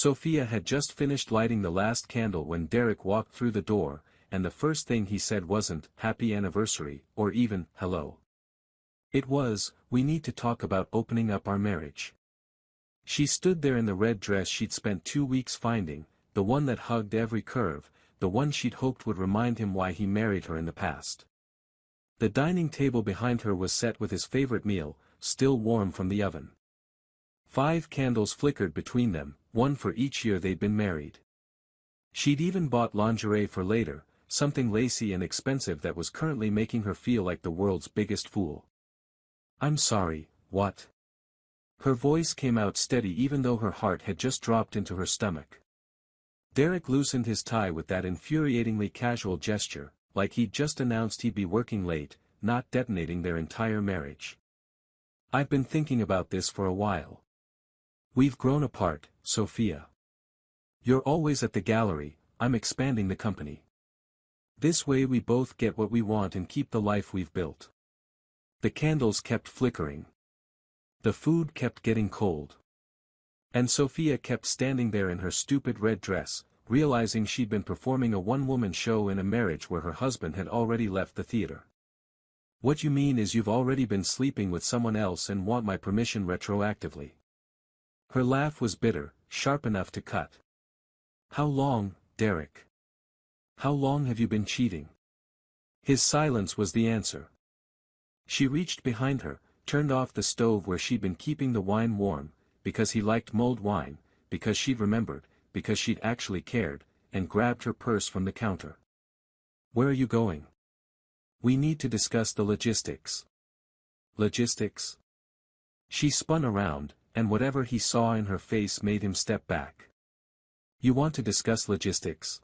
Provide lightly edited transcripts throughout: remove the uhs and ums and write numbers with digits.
Sophia had just finished lighting the last candle when Derek walked through the door, and the first thing he said wasn't, "Happy anniversary," or even, "Hello." It was, "We need to talk about opening up our marriage." She stood there in the red dress she'd spent 2 weeks finding, the one that hugged every curve, the one she'd hoped would remind him why he married her in the past. The dining table behind her was set with his favorite meal, still warm from the oven. 5 candles flickered between them, one for each year they'd been married. She'd even bought lingerie for later, something lacy and expensive that was currently making her feel like the world's biggest fool. "I'm sorry, what?" Her voice came out steady even though her heart had just dropped into her stomach. Derek loosened his tie with that infuriatingly casual gesture, like he'd just announced he'd be working late, not detonating their entire marriage. "I've been thinking about this for a while. We've grown apart, Sophia. You're always at the gallery, I'm expanding the company. This way we both get what we want and keep the life we've built." The candles kept flickering. The food kept getting cold. And Sophia kept standing there in her stupid red dress, realizing she'd been performing a one-woman show in a marriage where her husband had already left the theater. "What you mean is you've already been sleeping with someone else and want my permission retroactively." Her laugh was bitter, sharp enough to cut. "How long, Derek? How long have you been cheating?" His silence was the answer. She reached behind her, turned off the stove where she'd been keeping the wine warm, because he liked mulled wine, because she'd remembered, because she'd actually cared, and grabbed her purse from the counter. "Where are you going?" "We need to discuss the logistics." "Logistics?" She spun around, and whatever he saw in her face made him step back. "You want to discuss logistics?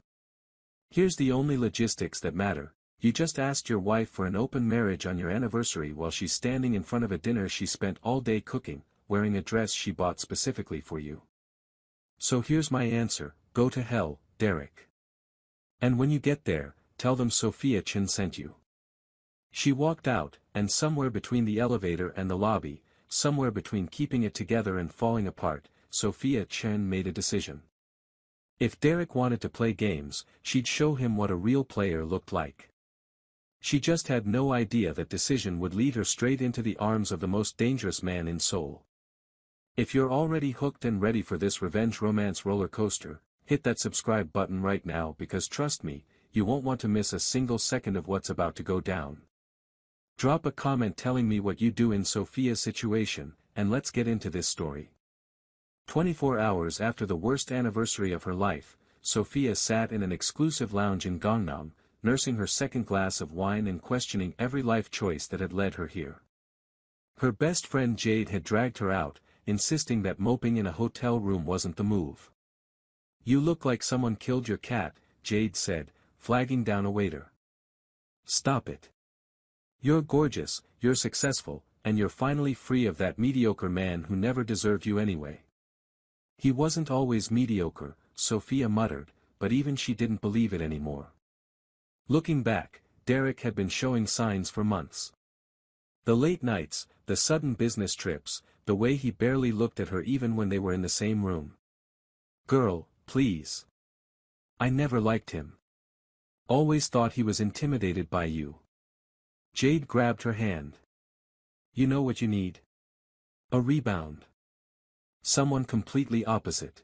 Here's the only logistics that matter. You just asked your wife for an open marriage on your anniversary while she's standing in front of a dinner she spent all day cooking, wearing a dress she bought specifically for you. So here's my answer, go to hell, Derek. And when you get there, tell them Sophia Chen sent you." She walked out, and somewhere between the elevator and the lobby, somewhere between keeping it together and falling apart, Sophia Chen made a decision. If Derek wanted to play games, she'd show him what a real player looked like. She just had no idea that decision would lead her straight into the arms of the most dangerous man in Seoul. If you're already hooked and ready for this revenge romance roller coaster, hit that subscribe button right now because trust me, you won't want to miss a single second of what's about to go down. Drop a comment telling me what you do in Sophia's situation, and let's get into this story. 24 hours after the worst anniversary of her life, Sophia sat in an exclusive lounge in Gangnam, nursing her second glass of wine and questioning every life choice that had led her here. Her best friend Jade had dragged her out, insisting that moping in a hotel room wasn't the move. "You look like someone killed your cat," Jade said, flagging down a waiter. "Stop it. You're gorgeous, you're successful, and you're finally free of that mediocre man who never deserved you anyway." "He wasn't always mediocre," Sophia muttered, but even she didn't believe it anymore. Looking back, Derek had been showing signs for months. The late nights, the sudden business trips, the way he barely looked at her even when they were in the same room. "Girl, please. I never liked him. Always thought he was intimidated by you." Jade grabbed her hand. "You know what you need? A rebound. Someone completely opposite.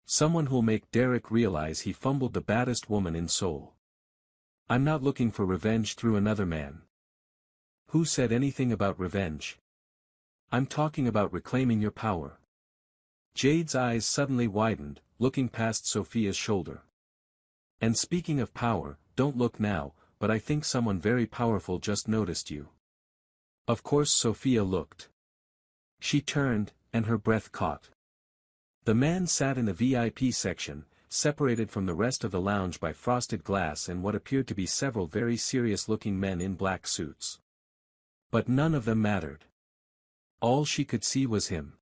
Someone who'll make Derek realize he fumbled the baddest woman in Seoul. I'm not looking for revenge through another man." "Who said anything about revenge? I'm talking about reclaiming your power." Jade's eyes suddenly widened, looking past Sophia's shoulder. "And speaking of power, don't look now, but I think someone very powerful just noticed you." Of course Sophia looked. She turned, and her breath caught. The man sat in the VIP section, separated from the rest of the lounge by frosted glass and what appeared to be several very serious-looking men in black suits. But none of them mattered. All she could see was him.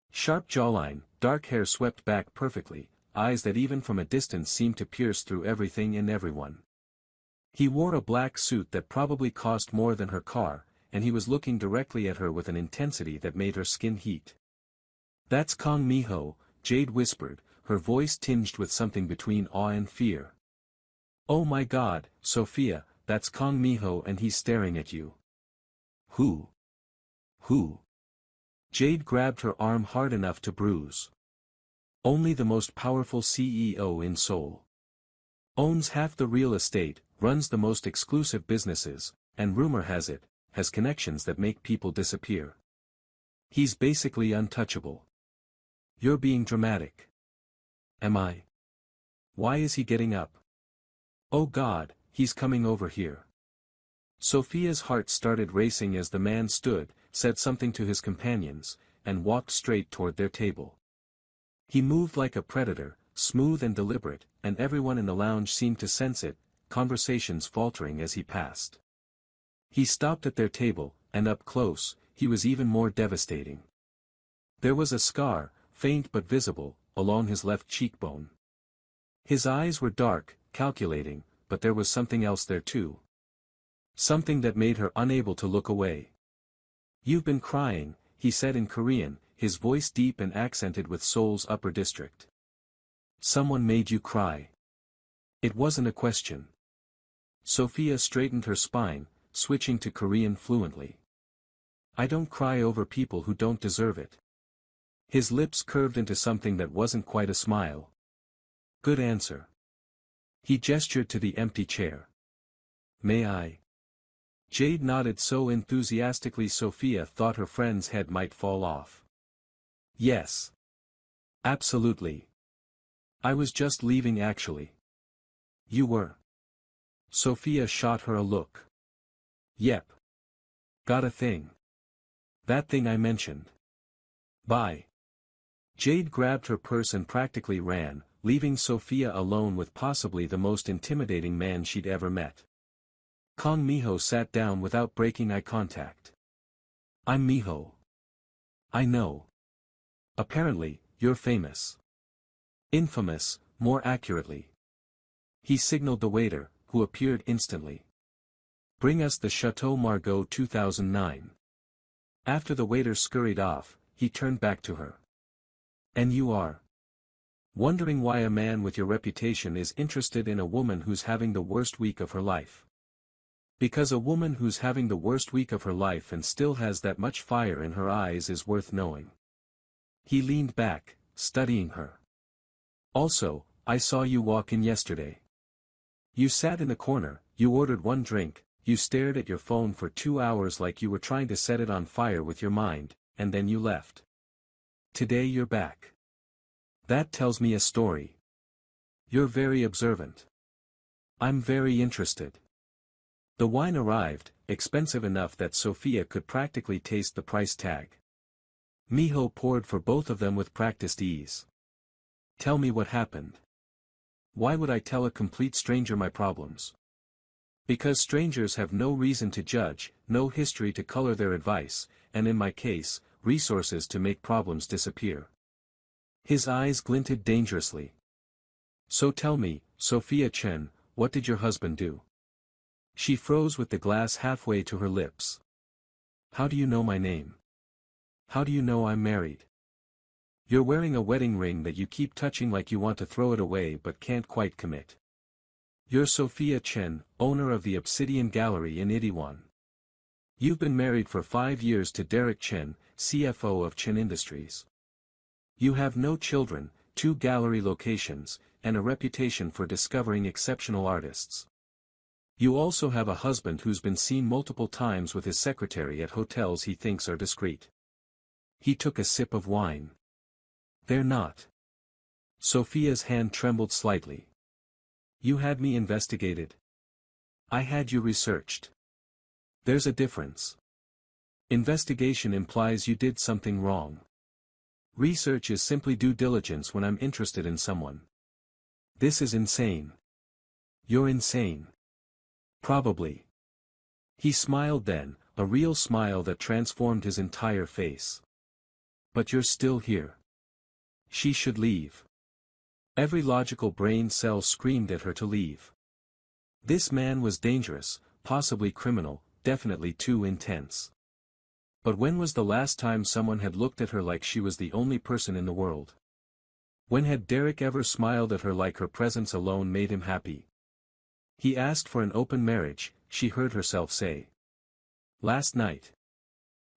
Sharp jawline, dark hair swept back perfectly, eyes that even from a distance seemed to pierce through everything and everyone. He wore a black suit that probably cost more than her car, and he was looking directly at her with an intensity that made her skin heat. "That's Kong Miho," Jade whispered, her voice tinged with something between awe and fear. Oh my God, Sophia, that's Kong Miho and he's staring at you. Who? Who? Jade grabbed her arm hard enough to bruise. Only the most powerful CEO in Seoul. Owns half the real estate, runs the most exclusive businesses, and rumor has it, has connections that make people disappear. He's basically untouchable. You're being dramatic. Am I? Why is he getting up? Oh God, he's coming over here. Sophia's heart started racing as the man stood, said something to his companions, and walked straight toward their table. He moved like a predator, smooth and deliberate, and everyone in the lounge seemed to sense it, conversations faltering as he passed. He stopped at their table, and up close, he was even more devastating. There was a scar, faint but visible, along his left cheekbone. His eyes were dark, calculating, but there was something else there too. Something that made her unable to look away. You've been crying, he said in Korean, his voice deep and accented with Seoul's upper district. Someone made you cry. It wasn't a question. Sophia straightened her spine, switching to Korean fluently. I don't cry over people who don't deserve it. His lips curved into something that wasn't quite a smile. Good answer. He gestured to the empty chair. May I? Jade nodded so enthusiastically Sophia thought her friend's head might fall off. Yes. Absolutely. I was just leaving actually. You were? Sophia shot her a look. Yep. Got a thing. That thing I mentioned. Bye. Jade grabbed her purse and practically ran, leaving Sophia alone with possibly the most intimidating man she'd ever met. Kong Miho sat down without breaking eye contact. I'm Miho. I know. Apparently, you're famous. Infamous, more accurately. He signaled the waiter, who appeared instantly. Bring us the Chateau Margaux 2009. After the waiter scurried off, he turned back to her. And you are? Wondering why a man with your reputation is interested in a woman who's having the worst week of her life. Because a woman who's having the worst week of her life and still has that much fire in her eyes is worth knowing. He leaned back, studying her. Also, I saw you walk in yesterday. You sat in the corner, you ordered one drink, you stared at your phone for 2 hours like you were trying to set it on fire with your mind, and then you left. Today you're back. That tells me a story. You're very observant. I'm very interested. The wine arrived, expensive enough that Sophia could practically taste the price tag. Miho poured for both of them with practiced ease. Tell me what happened. Why would I tell a complete stranger my problems? Because strangers have no reason to judge, no history to color their advice, and in my case, resources to make problems disappear. His eyes glinted dangerously. So tell me, Sophia Chen, what did your husband do? She froze with the glass halfway to her lips. How do you know my name? How do you know I'm married? You're wearing a wedding ring that you keep touching like you want to throw it away but can't quite commit. You're Sophia Chen, owner of the Obsidian Gallery in Itaewon. You've been married for 5 years to Derek Chen, CFO of Chen Industries. You have no children, 2 gallery locations, and a reputation for discovering exceptional artists. You also have a husband who's been seen multiple times with his secretary at hotels he thinks are discreet. He took a sip of wine. They're not. Sophia's hand trembled slightly. You had me investigated. I had you researched. There's a difference. Investigation implies you did something wrong. Research is simply due diligence when I'm interested in someone. This is insane. You're insane. Probably. He smiled then, a real smile that transformed his entire face. But you're still here. She should leave. Every logical brain cell screamed at her to leave. This man was dangerous, possibly criminal, definitely too intense. But when was the last time someone had looked at her like she was the only person in the world? When had Derek ever smiled at her like her presence alone made him happy? He asked for an open marriage, she heard herself say. Last night.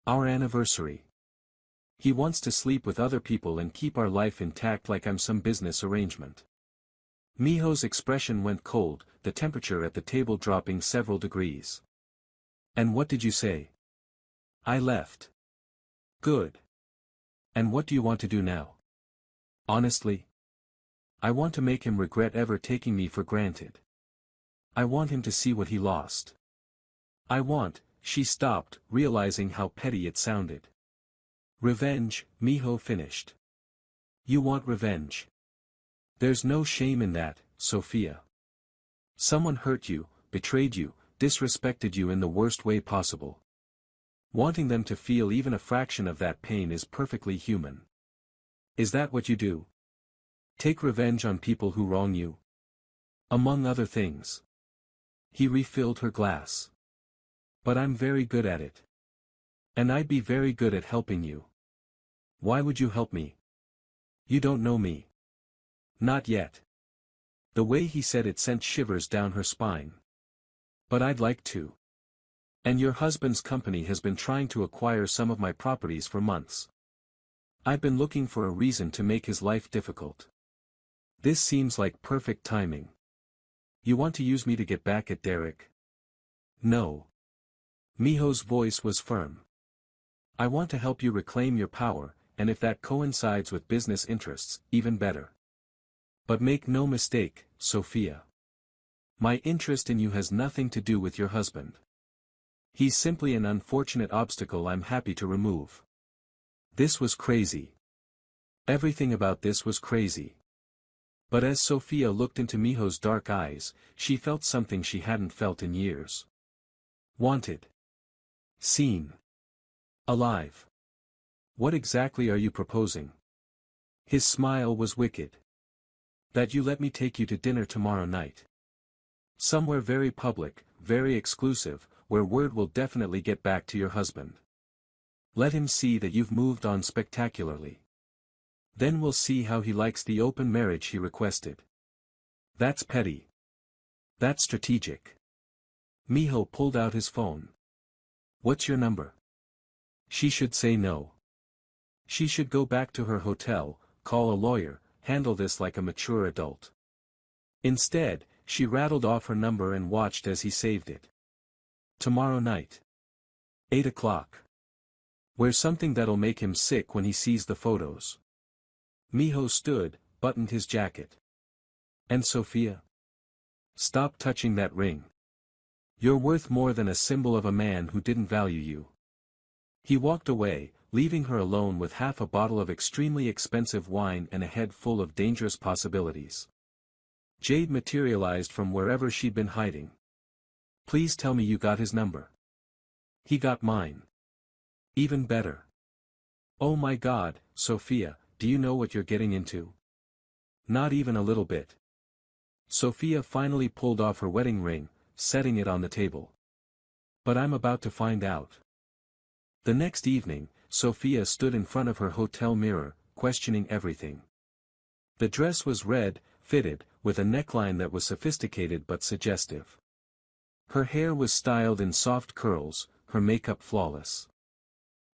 Our anniversary. He wants to sleep with other people and keep our life intact like I'm some business arrangement. Miho's expression went cold, the temperature at the table dropping several degrees. And what did you say? I left. Good. And what do you want to do now? Honestly? I want to make him regret ever taking me for granted. I want him to see what he lost. She stopped, realizing how petty it sounded. Revenge, Miho finished. You want revenge. There's no shame in that, Sophia. Someone hurt you, betrayed you, disrespected you in the worst way possible. Wanting them to feel even a fraction of that pain is perfectly human. Is that what you do? Take revenge on people who wrong you? Among other things. He refilled her glass. But I'm very good at it. And I'd be very good at helping you. Why would you help me? You don't know me. Not yet. The way he said it sent shivers down her spine. But I'd like to. And your husband's company has been trying to acquire some of my properties for months. I've been looking for a reason to make his life difficult. This seems like perfect timing. You want to use me to get back at Derek? No. Miho's voice was firm. I want to help you reclaim your power, and if that coincides with business interests, even better. But make no mistake, Sophia. My interest in you has nothing to do with your husband. He's simply an unfortunate obstacle I'm happy to remove. This was crazy. Everything about this was crazy. But as Sophia looked into Miho's dark eyes, she felt something she hadn't felt in years. Wanted. Seen. Alive. What exactly are you proposing? His smile was wicked. That you let me take you to dinner tomorrow night. Somewhere very public, very exclusive, where word will definitely get back to your husband. Let him see that you've moved on spectacularly. Then we'll see how he likes the open marriage he requested. That's petty. That's strategic. Miho pulled out his phone. What's your number? She should say no. She should go back to her hotel, call a lawyer, handle this like a mature adult. Instead, she rattled off her number and watched as he saved it. Tomorrow night. 8 o'clock. Wear something that'll make him sick when he sees the photos. Miho stood, buttoned his jacket. And Sophia? Stop touching that ring. You're worth more than a symbol of a man who didn't value you. He walked away, leaving her alone with half a bottle of extremely expensive wine and a head full of dangerous possibilities. Jade materialized from wherever she'd been hiding. Please tell me you got his number. He got mine. Even better. Oh my God, Sophia, do you know what you're getting into? Not even a little bit. Sophia finally pulled off her wedding ring, setting it on the table. But I'm about to find out. The next evening, Sophia stood in front of her hotel mirror, questioning everything. The dress was red, fitted, with a neckline that was sophisticated but suggestive. Her hair was styled in soft curls, her makeup flawless.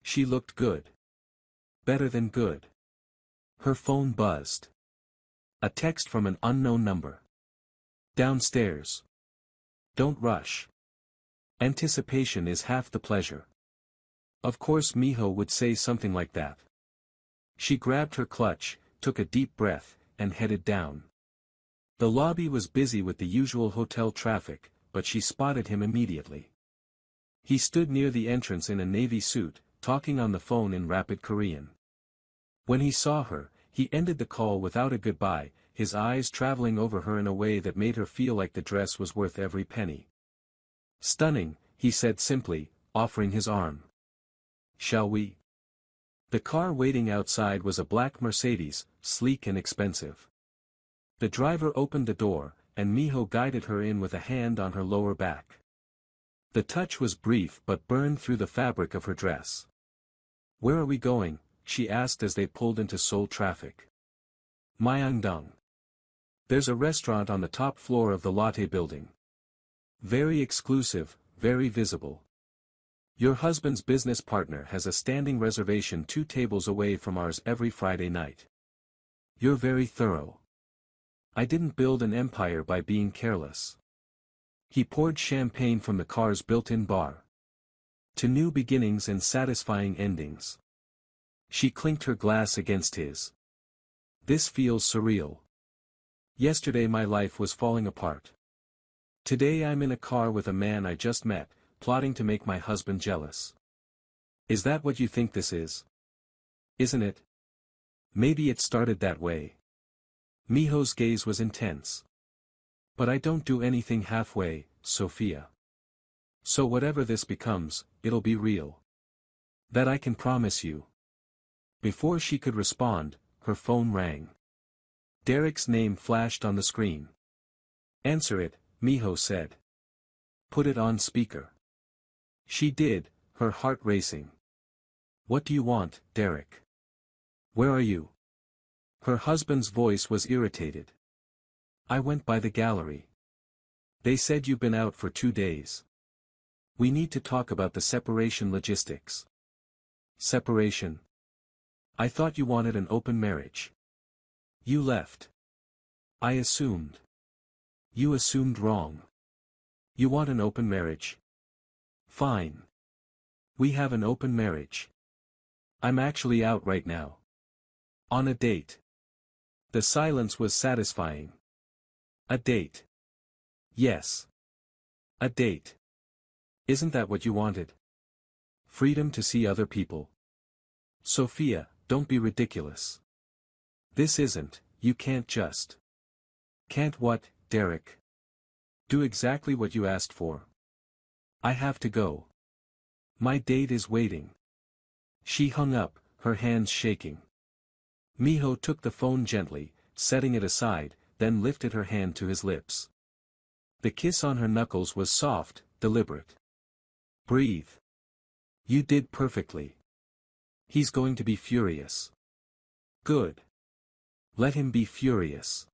She looked good. Better than good. Her phone buzzed. A text from an unknown number. Downstairs. Don't rush. Anticipation is half the pleasure. Of course Miho would say something like that. She grabbed her clutch, took a deep breath, and headed down. The lobby was busy with the usual hotel traffic, but she spotted him immediately. He stood near the entrance in a navy suit, talking on the phone in rapid Korean. When he saw her, he ended the call without a goodbye, his eyes traveling over her in a way that made her feel like the dress was worth every penny. Stunning, he said simply, offering his arm. Shall we? The car waiting outside was a black Mercedes, sleek and expensive. The driver opened the door, and Miho guided her in with a hand on her lower back. The touch was brief but burned through the fabric of her dress. Where are we going? She asked as they pulled into Seoul traffic. Myeongdong. There's a restaurant on the top floor of the Lotte building. Very exclusive, very visible. Your husband's business partner has a standing reservation 2 tables away from ours every Friday night. You're very thorough. I didn't build an empire by being careless. He poured champagne from the car's built-in bar. To new beginnings and satisfying endings. She clinked her glass against his. This feels surreal. Yesterday my life was falling apart. Today I'm in a car with a man I just met, plotting to make my husband jealous. Is that what you think this is? Isn't it? Maybe it started that way. Miho's gaze was intense. But I don't do anything halfway, Sophia. So whatever this becomes, it'll be real. That I can promise you. Before she could respond, her phone rang. Derek's name flashed on the screen. Answer it, Miho said. Put it on speaker. She did, her heart racing. What do you want, Derek? Where are you? Her husband's voice was irritated. I went by the gallery. They said you've been out for 2 days. We need to talk about the separation logistics. Separation? I thought you wanted an open marriage. You left. I assumed. You assumed wrong. You want an open marriage? Fine. We have an open marriage. I'm actually out right now. On a date. The silence was satisfying. A date. Yes. A date. Isn't that what you wanted? Freedom to see other people. Sophia, don't be ridiculous. This isn't, you can't just. Can't what, Derek? Do exactly what you asked for. I have to go. My date is waiting. She hung up, her hands shaking. Miho took the phone gently, setting it aside, then lifted her hand to his lips. The kiss on her knuckles was soft, deliberate. Breathe. You did perfectly. He's going to be furious. Good. Let him be furious.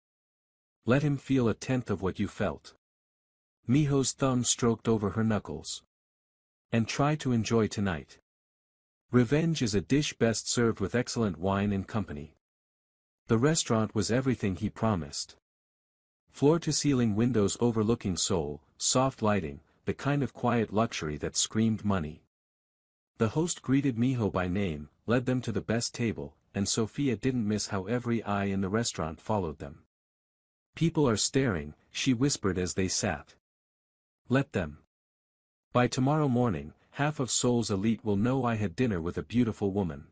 Let him feel 1/10 of what you felt. Miho's thumb stroked over her knuckles. And try to enjoy tonight. Revenge is a dish best served with excellent wine and company. The restaurant was everything he promised. Floor-to-ceiling windows overlooking Seoul, soft lighting, the kind of quiet luxury that screamed money. The host greeted Miho by name, led them to the best table, and Sophia didn't miss how every eye in the restaurant followed them. People are staring, she whispered as they sat. Let them. By tomorrow morning, half of Seoul's elite will know I had dinner with a beautiful woman.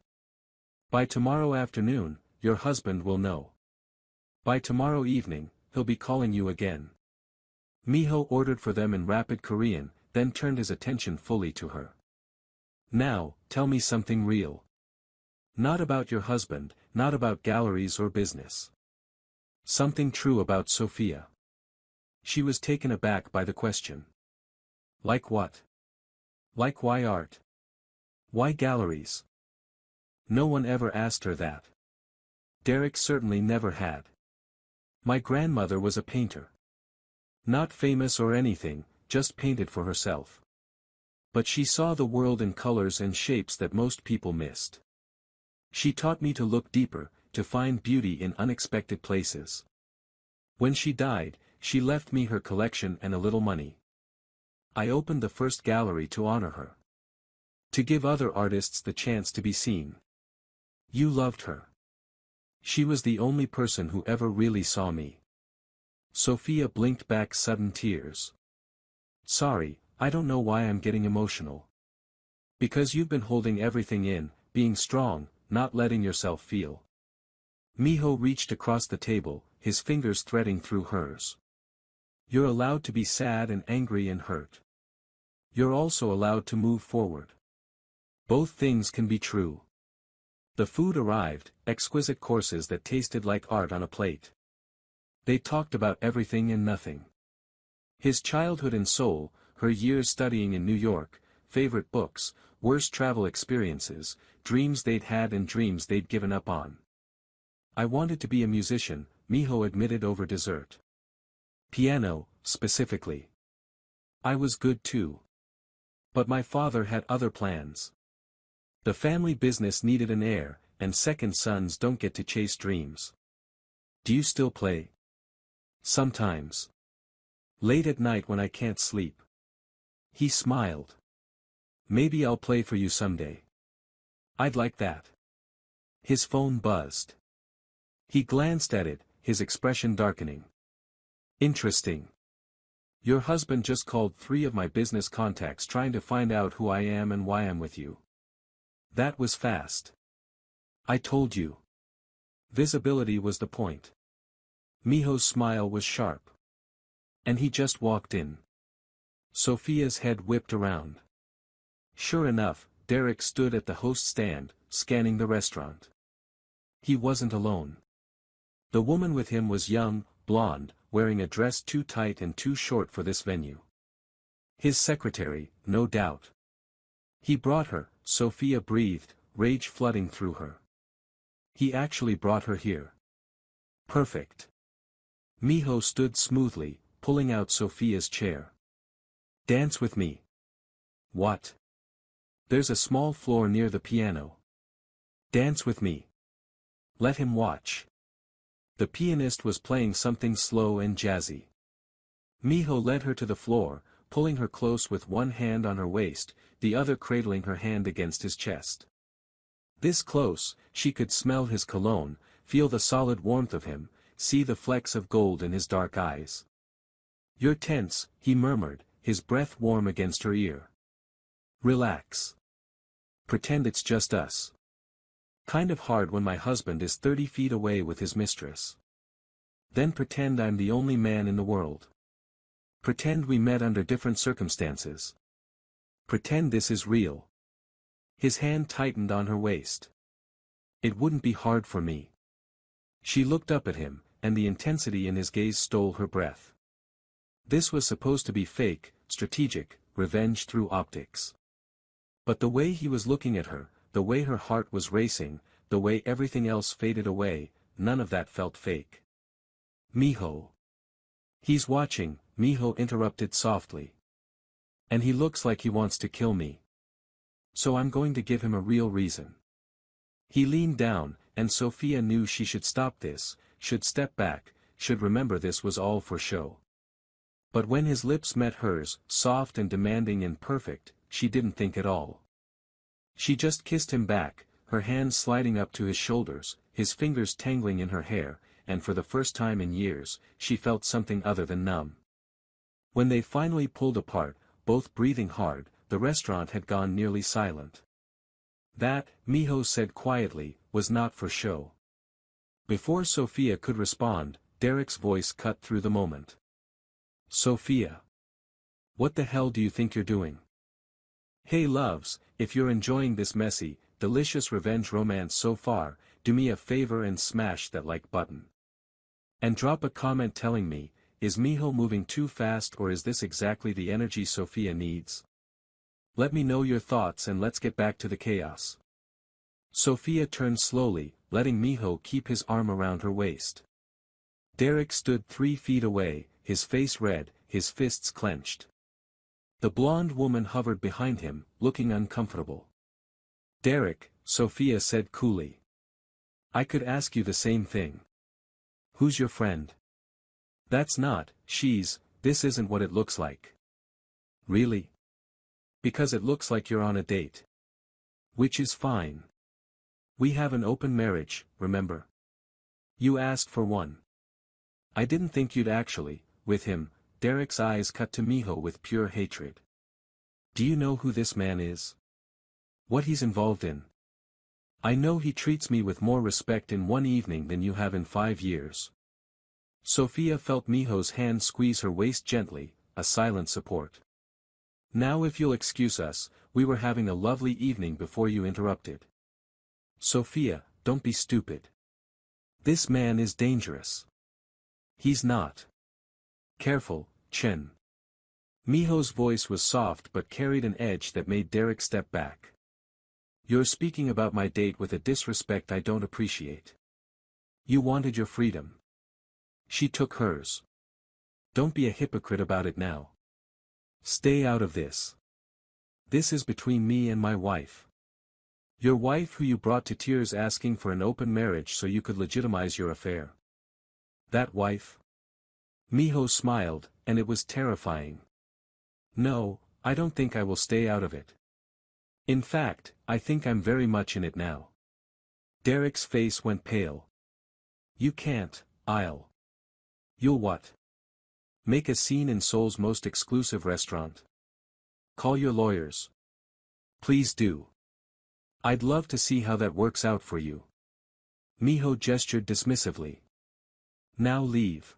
By tomorrow afternoon, your husband will know. By tomorrow evening, he'll be calling you again. Miho ordered for them in rapid Korean, then turned his attention fully to her. Now, tell me something real. Not about your husband, not about galleries or business. Something true about Sophia. She was taken aback by the question. Like what? Like why art? Why galleries? No one ever asked her that. Derek certainly never had. My grandmother was a painter. Not famous or anything, just painted for herself. But she saw the world in colors and shapes that most people missed. She taught me to look deeper, to find beauty in unexpected places. When she died, she left me her collection and a little money. I opened the first gallery to honor her. To give other artists the chance to be seen. You loved her. She was the only person who ever really saw me. Sophia blinked back sudden tears. Sorry, I don't know why I'm getting emotional. Because you've been holding everything in, being strong, not letting yourself feel. Miho reached across the table, his fingers threading through hers. You're allowed to be sad and angry and hurt. You're also allowed to move forward. Both things can be true. The food arrived, exquisite courses that tasted like art on a plate. They talked about everything and nothing. His childhood in Seoul, her years studying in New York, favorite books, worst travel experiences, dreams they'd had and dreams they'd given up on. I wanted to be a musician, Miho admitted over dessert. Piano, specifically. I was good too. But my father had other plans. The family business needed an heir, and second sons don't get to chase dreams. Do you still play? Sometimes. Late at night when I can't sleep. He smiled. Maybe I'll play for you someday. I'd like that. His phone buzzed. He glanced at it, his expression darkening. Interesting. Your husband just called 3 of my business contacts trying to find out who I am and why I'm with you. That was fast. I told you. Visibility was the point. Miho's smile was sharp. And he just walked in. Sophia's head whipped around. Sure enough, Derek stood at the host stand, scanning the restaurant. He wasn't alone. The woman with him was young, blonde, wearing a dress too tight and too short for this venue. His secretary, no doubt. He brought her, Sophia breathed, rage flooding through her. He actually brought her here. Perfect. Miho stood smoothly, pulling out Sophia's chair. Dance with me. What? There's a small floor near the piano. Dance with me. Let him watch. The pianist was playing something slow and jazzy. Miho led her to the floor, pulling her close with one hand on her waist, the other cradling her hand against his chest. This close, she could smell his cologne, feel the solid warmth of him, see the flecks of gold in his dark eyes. You're tense, he murmured, his breath warm against her ear. Relax. Pretend it's just us. Kind of hard when my husband is 30 feet away with his mistress. Then pretend I'm the only man in the world. Pretend we met under different circumstances. Pretend this is real. His hand tightened on her waist. It wouldn't be hard for me. She looked up at him, and the intensity in his gaze stole her breath. This was supposed to be fake, strategic, revenge through optics. But the way he was looking at her, the way her heart was racing, the way everything else faded away, none of that felt fake. Miho. He's watching, Miho interrupted softly. And he looks like he wants to kill me. So I'm going to give him a real reason. He leaned down, and Sophia knew she should stop this, should step back, should remember this was all for show. But when his lips met hers, soft and demanding and perfect, she didn't think at all. She just kissed him back, her hands sliding up to his shoulders, his fingers tangling in her hair, and for the first time in years, she felt something other than numb. When they finally pulled apart, both breathing hard, the restaurant had gone nearly silent. That, Miho said quietly, was not for show. Before Sophia could respond, Derek's voice cut through the moment. Sophia. What the hell do you think you're doing? Hey loves, if you're enjoying this messy, delicious revenge romance so far, do me a favor and smash that like button. And drop a comment telling me, is Miho moving too fast or is this exactly the energy Sophia needs? Let me know your thoughts and let's get back to the chaos. Sophia turned slowly, letting Miho keep his arm around her waist. Derek stood 3 feet away, his face red, his fists clenched. The blonde woman hovered behind him, looking uncomfortable. Derek, Sophia said coolly. I could ask you the same thing. Who's your friend? That's not, this isn't what it looks like. Really? Because it looks like you're on a date. Which is fine. We have an open marriage, remember? You asked for one. I didn't think you'd actually, with him. Derek's eyes cut to Miho with pure hatred. Do you know who this man is? What he's involved in? I know he treats me with more respect in one evening than you have in 5 years. Sophia felt Miho's hand squeeze her waist gently, a silent support. Now if you'll excuse us, we were having a lovely evening before you interrupted. Sophia, don't be stupid. This man is dangerous. He's not. Careful, Chen. Miho's voice was soft but carried an edge that made Derek step back. You're speaking about my date with a disrespect I don't appreciate. You wanted your freedom. She took hers. Don't be a hypocrite about it now. Stay out of this. This is between me and my wife. Your wife who you brought to tears asking for an open marriage so you could legitimize your affair. That wife? Miho smiled, and it was terrifying. No, I don't think I will stay out of it. In fact, I think I'm very much in it now. Derek's face went pale. You can't, You'll what? Make a scene in Seoul's most exclusive restaurant? Call your lawyers. Please do. I'd love to see how that works out for you. Miho gestured dismissively. Now leave.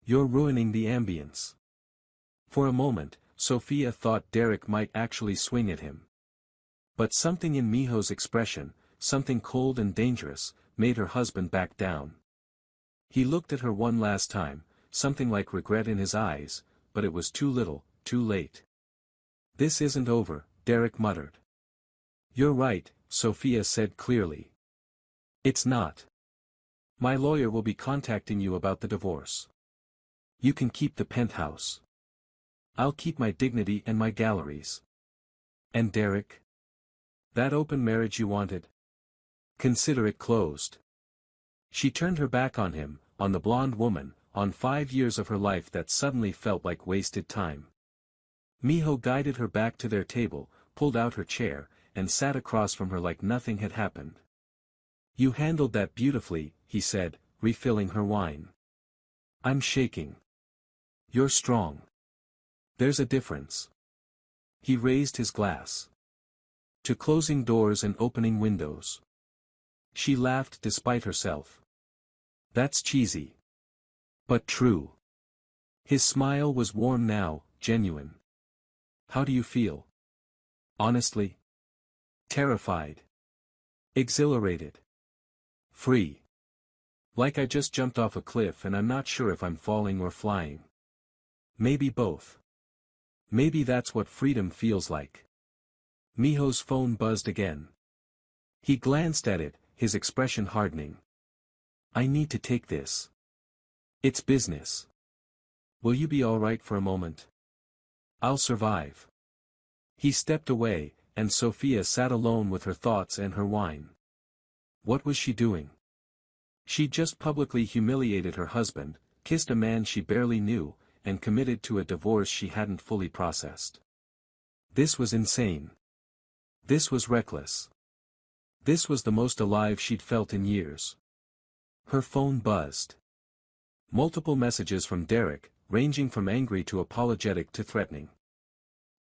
You're ruining the ambience. For a moment, Sophia thought Derek might actually swing at him. But something in Miho's expression, something cold and dangerous, made her husband back down. He looked at her one last time, something like regret in his eyes, but it was too little, too late. This isn't over, Derek muttered. You're right, Sophia said clearly. It's not. My lawyer will be contacting you about the divorce. You can keep the penthouse. I'll keep my dignity and my galleries. And Derek? That open marriage you wanted? Consider it closed. She turned her back on him, on the blonde woman, on 5 years of her life that suddenly felt like wasted time. Miho guided her back to their table, pulled out her chair, and sat across from her like nothing had happened. You handled that beautifully, he said, refilling her wine. I'm shaking. You're strong. There's a difference. He raised his glass. To closing doors and opening windows. She laughed despite herself. That's cheesy. But true. His smile was warm now, genuine. How do you feel? Honestly? Terrified. Exhilarated. Free. Like I just jumped off a cliff and I'm not sure if I'm falling or flying. Maybe both. Maybe that's what freedom feels like. Miho's phone buzzed again. He glanced at it, his expression hardening. I need to take this. It's business. Will you be all right for a moment? I'll survive. He stepped away, and Sophia sat alone with her thoughts and her wine. What was she doing? She'd just publicly humiliated her husband, kissed a man she barely knew, and committed to a divorce she hadn't fully processed. This was insane. This was reckless. This was the most alive she'd felt in years. Her phone buzzed. Multiple messages from Derek, ranging from angry to apologetic to threatening.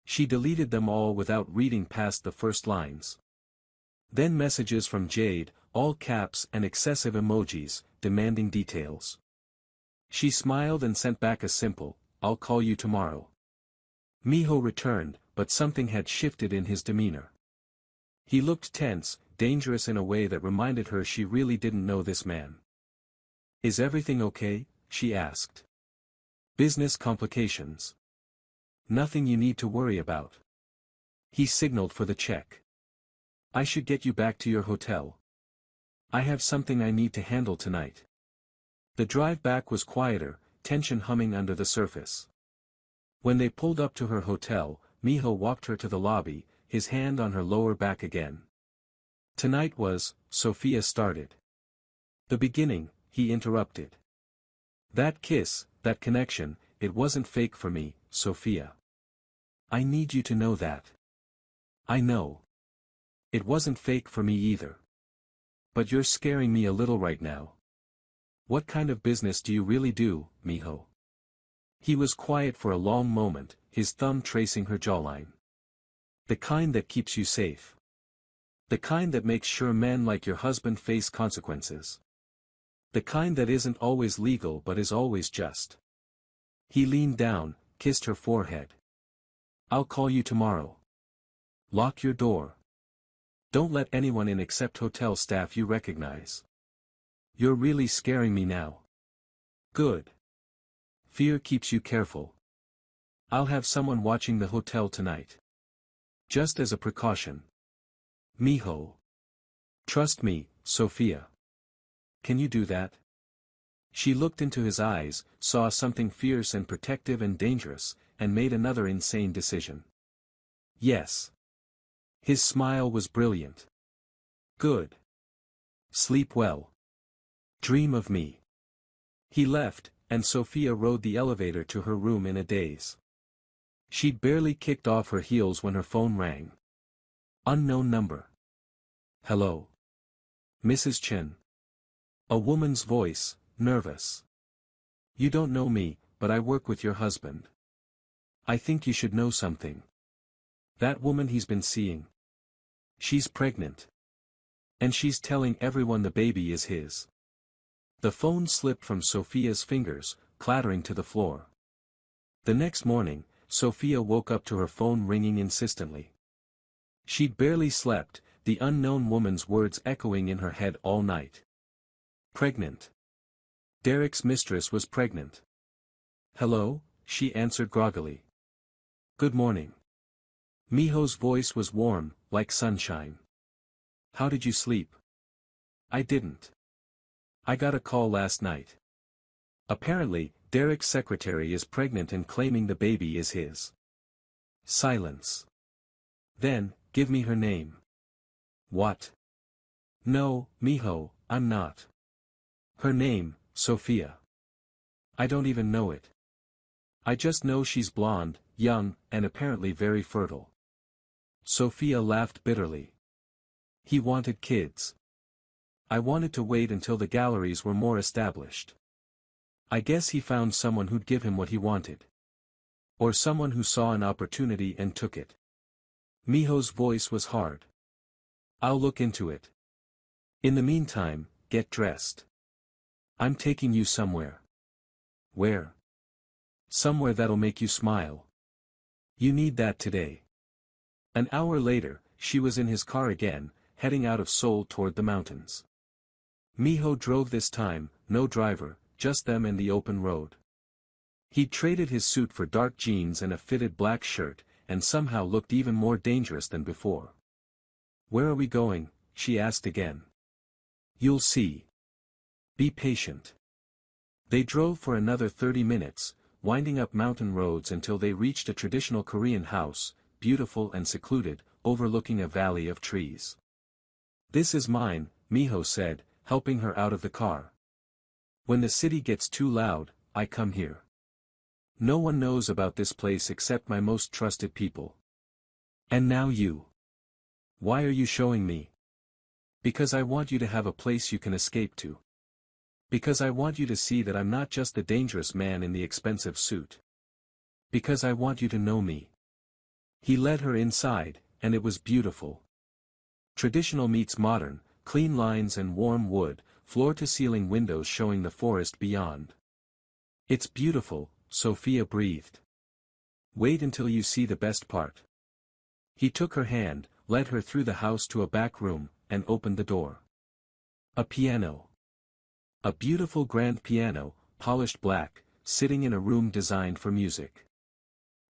She deleted them all without reading past the first lines. Then messages from Jade, all caps and excessive emojis, demanding details. She smiled and sent back a simple, I'll call you tomorrow. Miho returned, but something had shifted in his demeanor. He looked tense, dangerous in a way that reminded her she really didn't know this man. Is everything okay? She asked. Business complications. Nothing you need to worry about. He signaled for the check. I should get you back to your hotel. I have something I need to handle tonight. The drive back was quieter, tension humming under the surface. When they pulled up to her hotel, Miho walked her to the lobby, his hand on her lower back again. Tonight was, Sophia started. The beginning, he interrupted. That kiss, that connection, it wasn't fake for me, Sophia. I need you to know that. I know. It wasn't fake for me either. But you're scaring me a little right now. What kind of business do you really do, Miho? He was quiet for a long moment, his thumb tracing her jawline. The kind that keeps you safe. The kind that makes sure men like your husband face consequences. The kind that isn't always legal but is always just. He leaned down, kissed her forehead. I'll call you tomorrow. Lock your door. Don't let anyone in except hotel staff you recognize. You're really scaring me now. Good. Fear keeps you careful. I'll have someone watching the hotel tonight. Just as a precaution. Miho. Trust me, Sophia. can you do that? She looked into his eyes, saw something fierce and protective and dangerous, and made another insane decision. Yes. His smile was brilliant. Good. Sleep well. Dream of me. He left, and Sophia rode the elevator to her room in a daze. She'd barely kicked off her heels when her phone rang. Unknown number. Hello. Mrs. Chen. A woman's voice, nervous. You don't know me, but I work with your husband. I think you should know something. That woman he's been seeing. She's pregnant. And she's telling everyone the baby is his. The phone slipped from Sophia's fingers, clattering to the floor. The next morning, Sophia woke up to her phone ringing insistently. She'd barely slept, the unknown woman's words echoing in her head all night. Pregnant. Derek's mistress was pregnant. Hello, she answered groggily. Good morning. Miho's voice was warm, like sunshine. How did you sleep? I didn't. I got a call last night. Apparently, Derek's secretary is pregnant and claiming the baby is his. Silence. Then, give me her name. What? No, Miho, I'm not. Her name, Sophia. I don't even know it. I just know she's blonde, young, and apparently very fertile. Sophia laughed bitterly. He wanted kids. I wanted to wait until the galleries were more established. I guess he found someone who'd give him what he wanted. Or someone who saw an opportunity and took it. Miho's voice was hard. I'll look into it. In the meantime, get dressed. I'm taking you somewhere. Where? Somewhere that'll make you smile. You need that today. An hour later, she was in his car again, heading out of Seoul toward the mountains. Miho drove this time, no driver, just them and the open road. He'd traded his suit for dark jeans and a fitted black shirt, and somehow looked even more dangerous than before. Where are we going? She asked again. You'll see. Be patient. They drove for another 30 minutes, winding up mountain roads until they reached a traditional Korean house, beautiful and secluded, overlooking a valley of trees. This is mine, Miho said, helping her out of the car. When the city gets too loud, I come here. No one knows about this place except my most trusted people. And now you. Why are you showing me? Because I want you to have a place you can escape to. Because I want you to see that I'm not just the dangerous man in the expensive suit. Because I want you to know me. He led her inside, and it was beautiful. Traditional meets modern, clean lines and warm wood, floor-to-ceiling windows showing the forest beyond. It's beautiful, Sophia breathed. Wait until you see the best part. He took her hand, led her through the house to a back room, and opened the door. A piano. A beautiful grand piano, polished black, sitting in a room designed for music.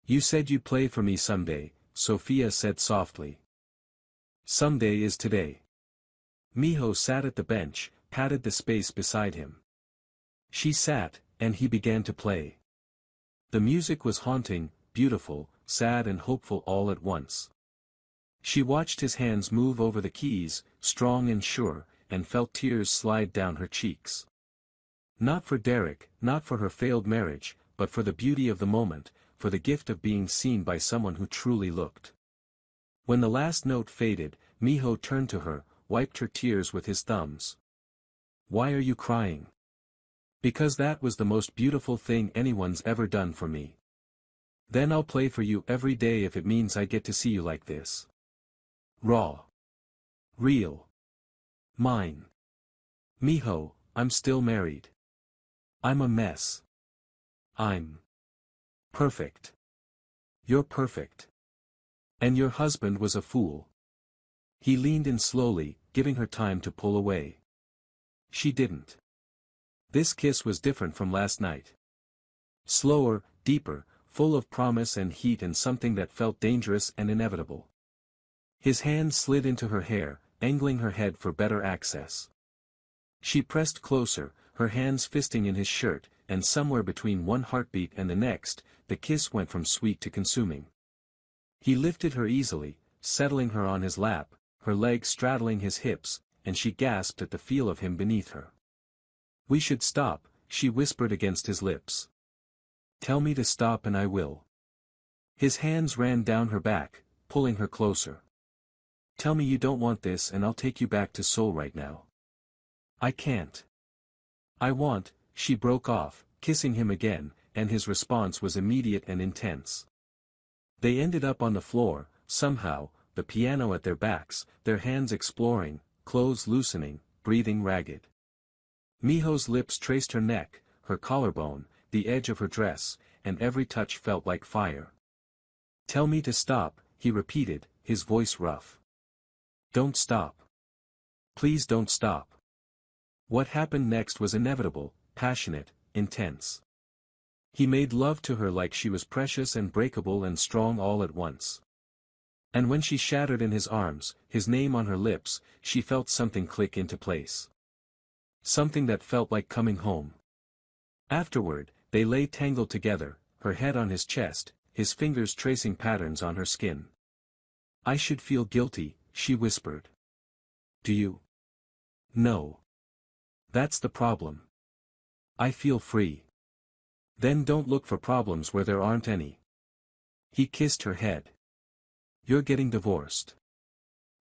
You said you'd play for me someday, Sophia said softly. Someday is today. Miho sat at the bench, patted the space beside him. She sat, and he began to play. The music was haunting, beautiful, sad and hopeful all at once. She watched his hands move over the keys, strong and sure, and felt tears slide down her cheeks. Not for Derek, not for her failed marriage, but for the beauty of the moment, for the gift of being seen by someone who truly looked. When the last note faded, Miho turned to her, wiped her tears with his thumbs. Why are you crying? Because that was the most beautiful thing anyone's ever done for me. Then I'll play for you every day if it means I get to see you like this. Raw. Real. Mine. Miho, I'm still married. I'm a mess. I'm perfect. You're perfect. And your husband was a fool. He leaned in slowly, giving her time to pull away. She didn't. This kiss was different from last night. Slower, deeper, full of promise and heat and something that felt dangerous and inevitable. His hand slid into her hair, angling her head for better access. She pressed closer, her hands fisting in his shirt, and somewhere between one heartbeat and the next, the kiss went from sweet to consuming. He lifted her easily, settling her on his lap, her legs straddling his hips, and she gasped at the feel of him beneath her. "We should stop," she whispered against his lips. "Tell me to stop and I will." His hands ran down her back, pulling her closer. "Tell me you don't want this and I'll take you back to Seoul right now." "I can't. I want," she broke off, kissing him again, and his response was immediate and intense. They ended up on the floor, somehow, the piano at their backs, their hands exploring, clothes loosening, breathing ragged. Miho's lips traced her neck, her collarbone, the edge of her dress, and every touch felt like fire. "Tell me to stop," he repeated, his voice rough. "Don't stop. Please don't stop." What happened next was inevitable, passionate, intense. He made love to her like she was precious and breakable and strong all at once. And when she shattered in his arms, his name on her lips, she felt something click into place. Something that felt like coming home. Afterward, they lay tangled together, her head on his chest, his fingers tracing patterns on her skin. "I should feel guilty," she whispered. "Do you?" "No. That's the problem. I feel free." "Then don't look for problems where there aren't any." He kissed her head. "You're getting divorced.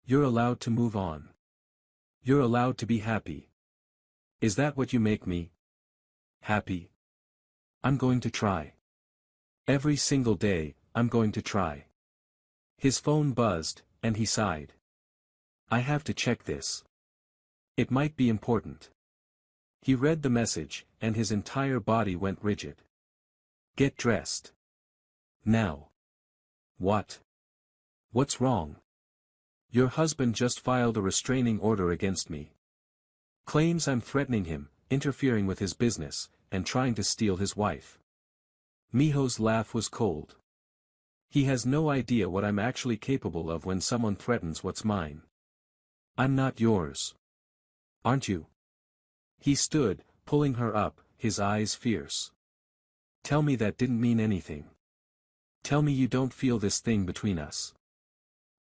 You're allowed to move on. You're allowed to be happy." "Is that what you make me? Happy? I'm going to try. Every single day, I'm going to try." His phone buzzed, and he sighed. "I have to check this. It might be important." He read the message, and his entire body went rigid. "Get dressed. Now." "What? What's wrong?" "Your husband just filed a restraining order against me. Claims I'm threatening him, interfering with his business, and trying to steal his wife." Miho's laugh was cold. "He has no idea what I'm actually capable of when someone threatens what's mine. I'm not yours. Aren't you?" He stood, pulling her up, his eyes fierce. "Tell me that didn't mean anything. Tell me you don't feel this thing between us.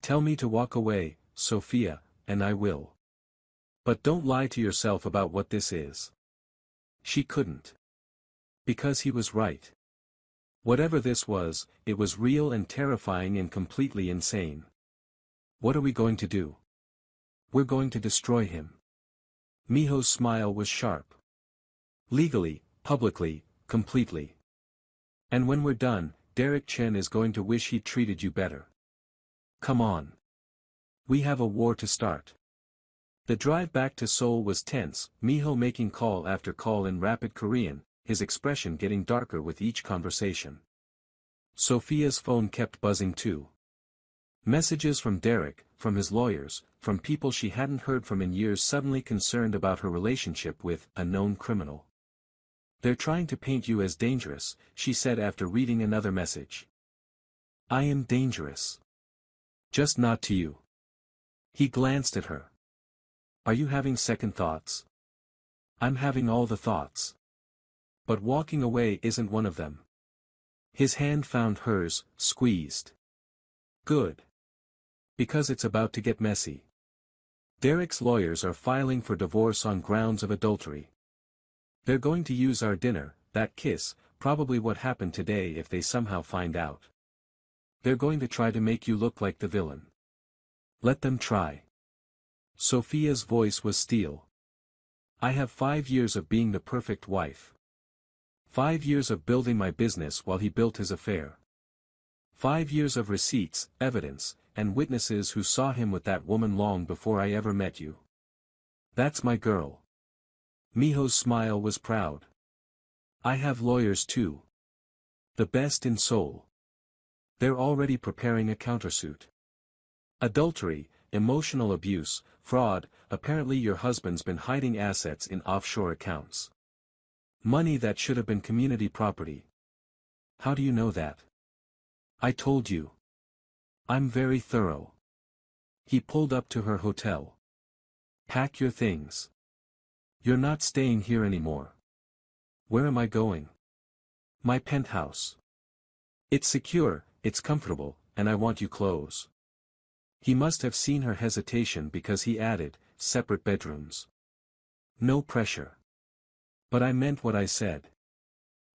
Tell me to walk away, Sophia, and I will. But don't lie to yourself about what this is." She couldn't. Because he was right. Whatever this was, it was real and terrifying and completely insane. "What are we going to do?" "We're going to destroy him." Miho's smile was sharp. "Legally, publicly, completely. And when we're done, Derek Chen is going to wish he'd treated you better. Come on. We have a war to start." The drive back to Seoul was tense, Miho making call after call in rapid Korean, his expression getting darker with each conversation. Sophia's phone kept buzzing too. Messages from Derek, from his lawyers, from people she hadn't heard from in years suddenly concerned about her relationship with a known criminal. "They're trying to paint you as dangerous," she said after reading another message. "I am dangerous. Just not to you." He glanced at her. "Are you having second thoughts?" "I'm having all the thoughts. But walking away isn't one of them." His hand found hers, squeezed. "Good. Because it's about to get messy. Derek's lawyers are filing for divorce on grounds of adultery. They're going to use our dinner, that kiss, probably what happened today if they somehow find out. They're going to try to make you look like the villain. Let them try." Sophia's voice was steel. "I have 5 years of being the perfect wife. 5 years of building my business while he built his affair. 5 years of receipts, evidence, and witnesses who saw him with that woman long before I ever met you. That's my girl." Miho's smile was proud. "I have lawyers too. The best in Seoul. They're already preparing a countersuit. Adultery, emotional abuse, fraud, apparently your husband's been hiding assets in offshore accounts. Money that should have been community property. How do you know that?" "I told you. I'm very thorough." He pulled up to her hotel. "Pack your things. You're not staying here anymore. Where am I going? My penthouse. It's secure, it's comfortable, and I want you close. He must have seen her hesitation because he added, separate bedrooms. No pressure. But I meant what I said.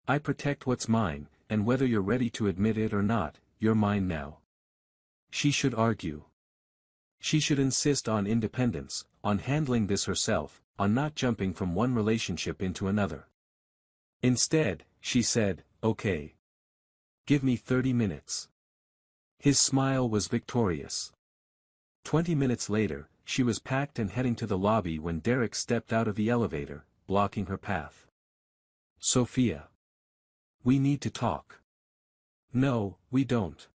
I protect what's mine, and whether you're ready to admit it or not, you're mine now. She should argue. She should insist on independence, on handling this herself, on not jumping from one relationship into another. Instead, she said, okay. Give me 30 minutes. His smile was victorious. 20 minutes later, she was packed and heading to the lobby when Derek stepped out of the elevator, blocking her path. Sophia. We need to talk. No, we don't.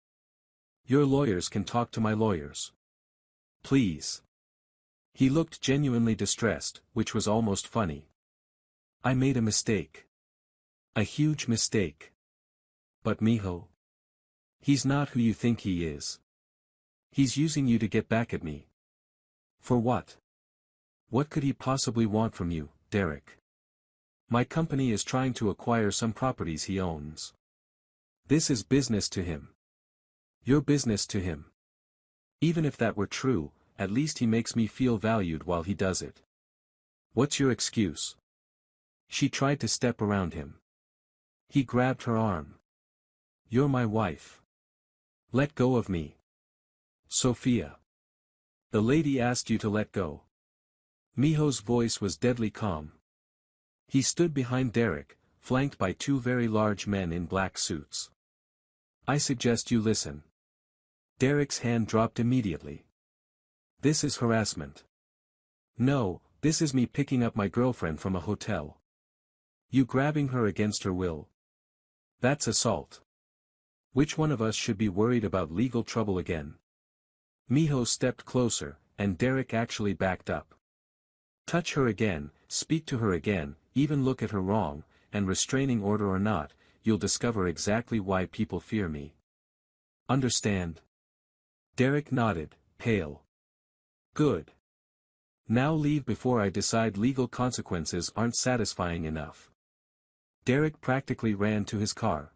Your lawyers can talk to my lawyers. Please. He looked genuinely distressed, which was almost funny. I made a mistake. A huge mistake. But Miho? He's not who you think he is. He's using you to get back at me. For what? What could he possibly want from you, Derek? My company is trying to acquire some properties he owns. This is business to him. Your business to him. Even if that were true, at least he makes me feel valued while he does it. What's your excuse? She tried to step around him. He grabbed her arm. You're my wife. Let go of me. Sophia. The lady asked you to let go. Miho's voice was deadly calm. He stood behind Derek, flanked by two very large men in black suits. I suggest you listen. Derek's hand dropped immediately. This is harassment. No, this is me picking up my girlfriend from a hotel. You grabbing her against her will. That's assault. Which one of us should be worried about legal trouble again? Miho stepped closer, and Derek actually backed up. Touch her again, speak to her again, even look at her wrong, and restraining order or not, you'll discover exactly why people fear me. Understand? Derek nodded, pale. Good. Now leave before I decide legal consequences aren't satisfying enough. Derek practically ran to his car.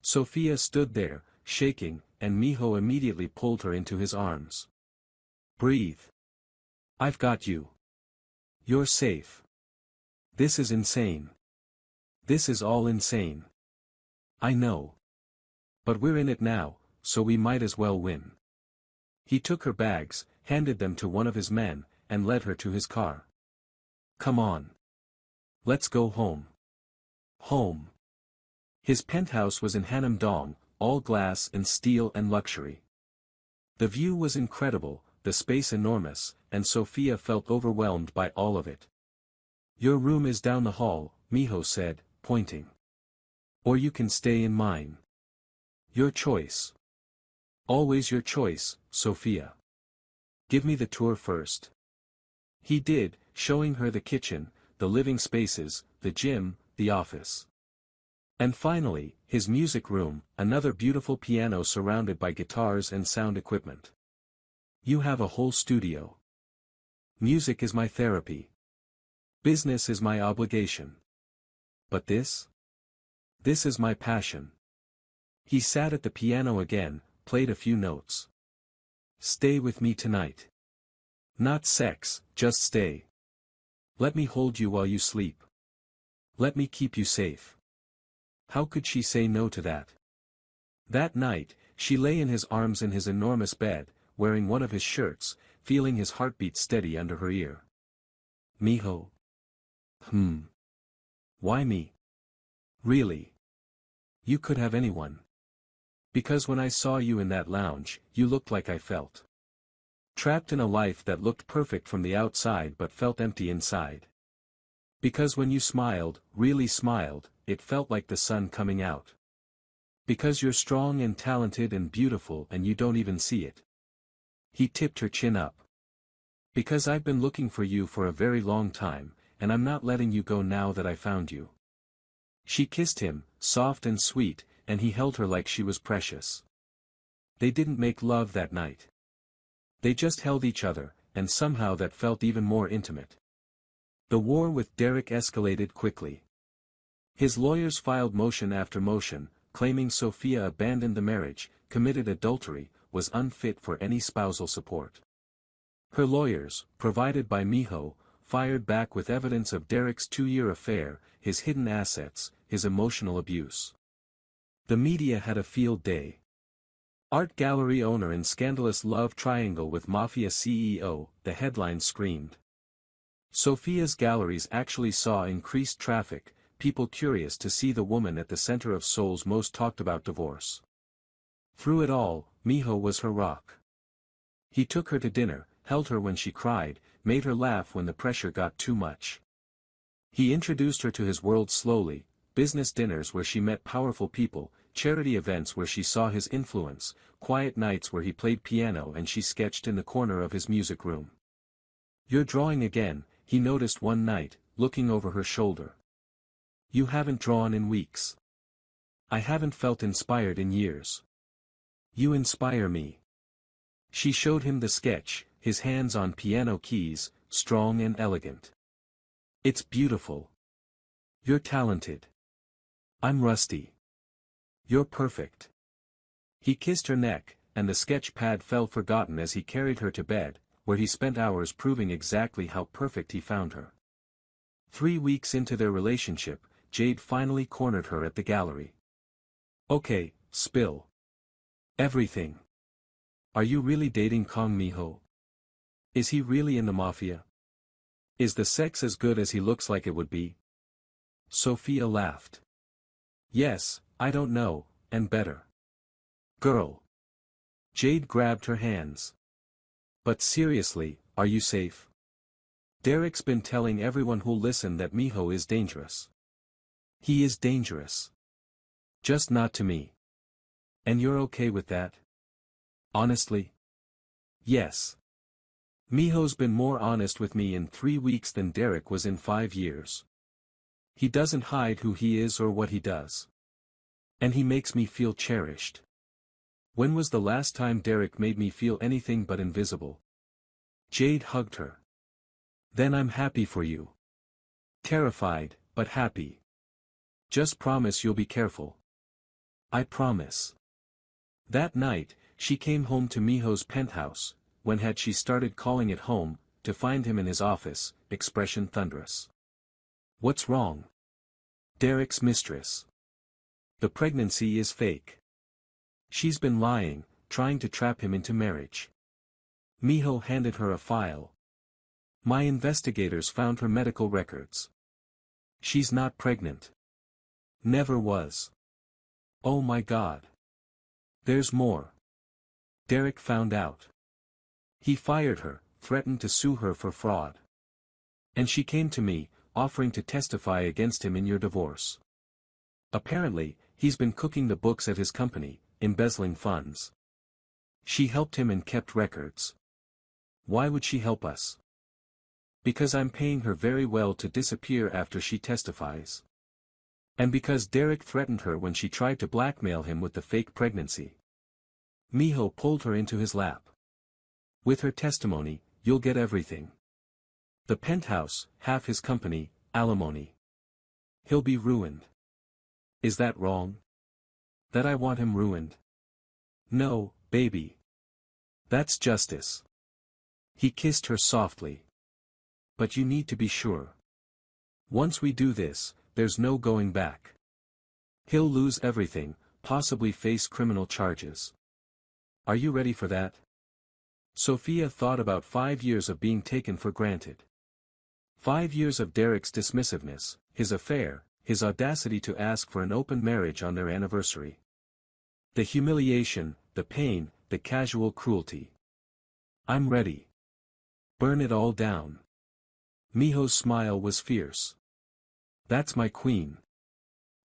Sophia stood there, shaking, and Miho immediately pulled her into his arms. Breathe. I've got you. You're safe. This is insane. This is all insane. I know. But we're in it now, so we might as well win. He took her bags, handed them to one of his men, and led her to his car. Come on. Let's go home. Home. His penthouse was in Hanam-dong, all glass and steel and luxury. The view was incredible, the space enormous, and Sophia felt overwhelmed by all of it. Your room is down the hall, Miho said, pointing. Or you can stay in mine. Your choice. Always your choice, Sophia. Give me the tour first. He did, showing her the kitchen, the living spaces, the gym, the office. And finally, his music room, another beautiful piano surrounded by guitars and sound equipment. You have a whole studio. Music is my therapy. Business is my obligation. But this? This is my passion. He sat at the piano again, played a few notes. Stay with me tonight. Not sex, just stay. Let me hold you while you sleep. Let me keep you safe. How could she say no to that? That night, she lay in his arms in his enormous bed, wearing one of his shirts, feeling his heartbeat steady under her ear. Miho. Why me? Really? You could have anyone. Because when I saw you in that lounge, you looked like I felt. Trapped in a life that looked perfect from the outside but felt empty inside. Because when you smiled, really smiled, it felt like the sun coming out. Because you're strong and talented and beautiful and you don't even see it. He tipped her chin up. Because I've been looking for you for a very long time, and I'm not letting you go now that I found you. She kissed him, soft and sweet, and he held her like she was precious. They didn't make love that night. They just held each other, and somehow that felt even more intimate. The war with Derek escalated quickly. His lawyers filed motion after motion, claiming Sophia abandoned the marriage, committed adultery, was unfit for any spousal support. Her lawyers, provided by Miho, fired back with evidence of Derek's 2-year affair, his hidden assets, his emotional abuse. The media had a field day. Art gallery owner in scandalous love triangle with Mafia CEO, the headline screamed. Sophia's galleries actually saw increased traffic, people curious to see the woman at the center of Seoul's most talked about divorce. Through it all, Miho was her rock. He took her to dinner, held her when she cried, made her laugh when the pressure got too much. He introduced her to his world slowly, business dinners where she met powerful people, charity events where she saw his influence, quiet nights where he played piano and she sketched in the corner of his music room. "You're drawing again," he noticed one night, looking over her shoulder. "You haven't drawn in weeks." "I haven't felt inspired in years." "You inspire me." She showed him the sketch, his hands on piano keys, strong and elegant. "It's beautiful. You're talented." "I'm rusty." "You're perfect." He kissed her neck, and the sketch pad fell forgotten as he carried her to bed, where he spent hours proving exactly how perfect he found her. 3 weeks into their relationship, Jade finally cornered her at the gallery. "Okay, spill everything. Are you really dating Kong Miho? Is he really in the mafia? Is the sex as good as he looks like it would be?" Sophia laughed. "Yes, I don't know, and better." "Girl." Jade grabbed her hands. "But seriously, are you safe? Derek's been telling everyone who'll listen that Miho is dangerous." "He is dangerous. Just not to me." "And you're okay with that?" "Honestly? Yes. Miho's been more honest with me in 3 weeks than Derek was in 5 years. He doesn't hide who he is or what he does. And he makes me feel cherished. When was the last time Derek made me feel anything but invisible?" Jade hugged her. "Then I'm happy for you. Terrified, but happy. Just promise you'll be careful." "I promise." That night, she came home to Miho's penthouse, when had she started calling it home, to find him in his office, expression thunderous. "What's wrong?" "Derek's mistress. The pregnancy is fake. She's been lying, trying to trap him into marriage." Miho handed her a file. "My investigators found her medical records. She's not pregnant. Never was." "Oh my God. There's more." "Derek found out. He fired her, threatened to sue her for fraud. And she came to me, offering to testify against him in your divorce. Apparently, he's been cooking the books at his company, embezzling funds. She helped him and kept records." "Why would she help us?" "Because I'm paying her very well to disappear after she testifies. And because Derek threatened her when she tried to blackmail him with the fake pregnancy." Miho pulled her into his lap. "With her testimony, you'll get everything. The penthouse, half his company, alimony. He'll be ruined." "Is that wrong? That I want him ruined?" "No, baby. That's justice." He kissed her softly. "But you need to be sure. Once we do this, there's no going back. He'll lose everything, possibly face criminal charges. Are you ready for that?" Sophia thought about 5 years of being taken for granted. 5 years of Derek's dismissiveness, his affair, his audacity to ask for an open marriage on their anniversary. The humiliation, the pain, the casual cruelty. "I'm ready. Burn it all down." Miho's smile was fierce. "That's my queen.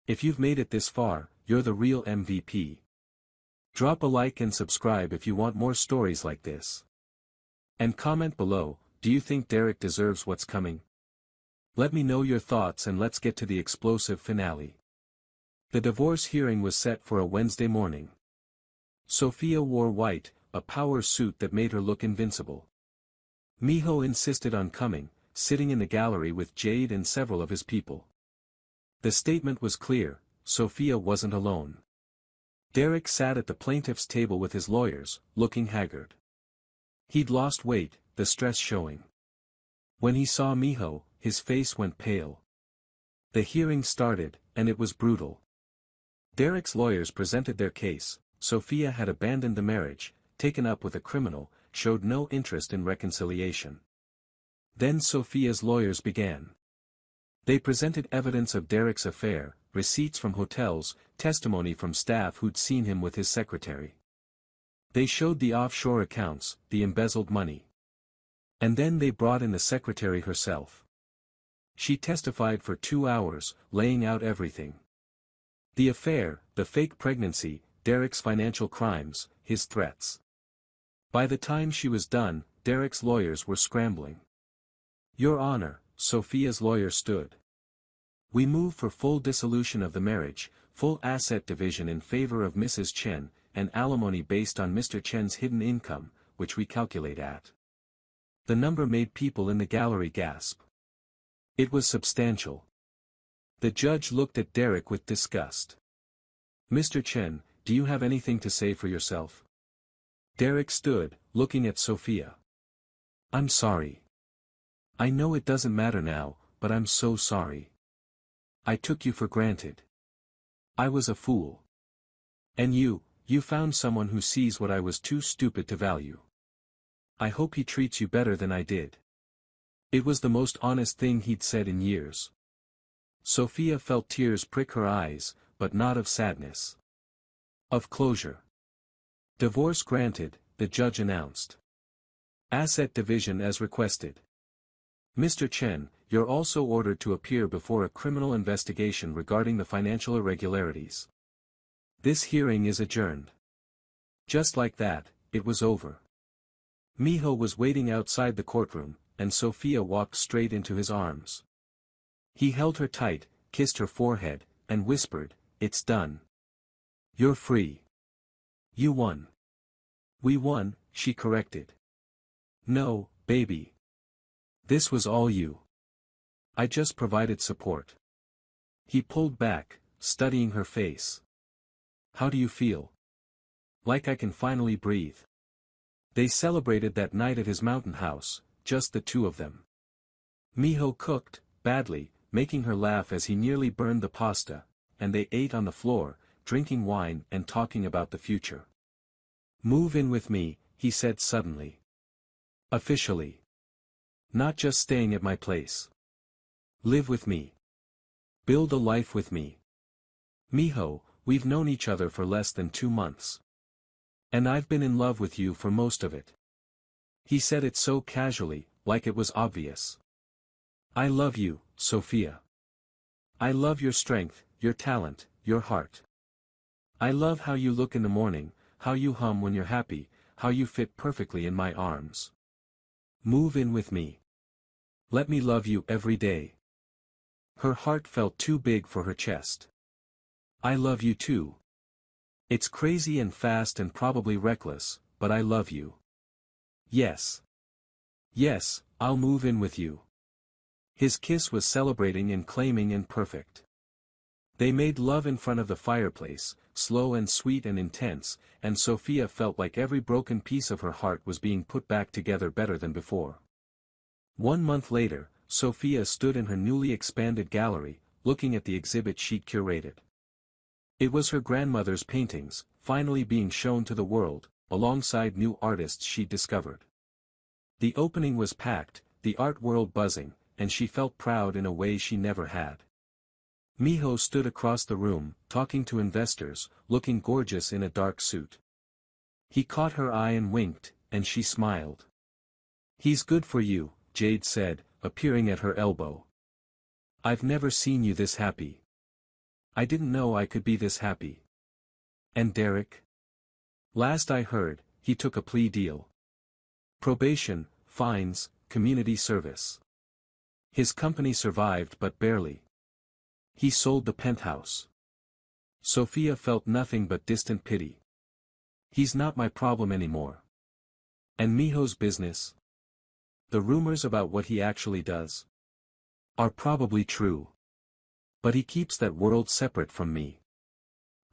If you've made it this far, you're the real MVP. Drop a like and subscribe if you want more stories like this. And comment below, do you think Derek deserves what's coming? Let me know your thoughts and let's get to the explosive finale. The divorce hearing was set for a Wednesday morning. Sophia wore white, a power suit that made her look invincible. Miho insisted on coming, sitting in the gallery with Jade and several of his people. The statement was clear: Sophia wasn't alone. Derek sat at the plaintiff's table with his lawyers, looking haggard. He'd lost weight, the stress showing. When he saw Miho, his face went pale. The hearing started, and it was brutal. Derek's lawyers presented their case. Sophia had abandoned the marriage, taken up with a criminal, showed no interest in reconciliation. Then Sophia's lawyers began. They presented evidence of Derek's affair, receipts from hotels, testimony from staff who'd seen him with his secretary. They showed the offshore accounts, the embezzled money. And then they brought in the secretary herself. She testified for 2 hours, laying out everything. The affair, the fake pregnancy, Derek's financial crimes, his threats. By the time she was done, Derek's lawyers were scrambling. Your Honor, Sophia's lawyer stood. We move for full dissolution of the marriage, full asset division in favor of Mrs. Chen, and alimony based on Mr. Chen's hidden income, which we calculate at. The number made people in the gallery gasp. It was substantial. The judge looked at Derek with disgust. Mr. Chen, do you have anything to say for yourself? Derek stood, looking at Sophia. I'm sorry. I know it doesn't matter now, but I'm so sorry. I took you for granted. I was a fool. And you found someone who sees what I was too stupid to value. I hope he treats you better than I did. It was the most honest thing he'd said in years. Sophia felt tears prick her eyes, but not of sadness. Of closure. Divorce granted, the judge announced. Asset division as requested. Mr. Chen, you're also ordered to appear before a criminal investigation regarding the financial irregularities. This hearing is adjourned. Just like that, it was over. Miho was waiting outside the courtroom, and Sophia walked straight into his arms. He held her tight, kissed her forehead, and whispered, "It's done. You're free. You won." "We won," she corrected. "No, baby. This was all you. I just provided support." He pulled back, studying her face. "How do you feel?" "Like I can finally breathe." They celebrated that night at his mountain house, just the two of them. Miho cooked, badly, making her laugh as he nearly burned the pasta, and they ate on the floor, drinking wine and talking about the future. "Move in with me," he said suddenly. "Officially. Not just staying at my place. Live with me. Build a life with me. Miho, we've known each other for less than 2 months. And I've been in love with you for most of it." He said it so casually, like it was obvious. "I love you, Sophia. I love your strength, your talent, your heart. I love how you look in the morning, how you hum when you're happy, how you fit perfectly in my arms. Move in with me. Let me love you every day." Her heart felt too big for her chest. "I love you too. It's crazy and fast and probably reckless, but I love you. Yes. Yes, I'll move in with you." His kiss was celebrating and claiming and perfect. They made love in front of the fireplace, slow and sweet and intense, and Sophia felt like every broken piece of her heart was being put back together better than before. 1 month later, Sophia stood in her newly expanded gallery, looking at the exhibit she'd curated. It was her grandmother's paintings, finally being shown to the world, alongside new artists she'd discovered. The opening was packed, the art world buzzing, and she felt proud in a way she never had. Miho stood across the room, talking to investors, looking gorgeous in a dark suit. He caught her eye and winked, and she smiled. "He's good for you," Jade said, appearing at her elbow. "I've never seen you this happy. I didn't know I could be this happy." "And Derek?" "Last I heard, he took a plea deal. Probation, fines, community service. His company survived but barely. He sold the penthouse." Sophia felt nothing but distant pity. "He's not my problem anymore." "And Miho's business?" the rumors about what he actually does are probably true. But he keeps that world separate from me.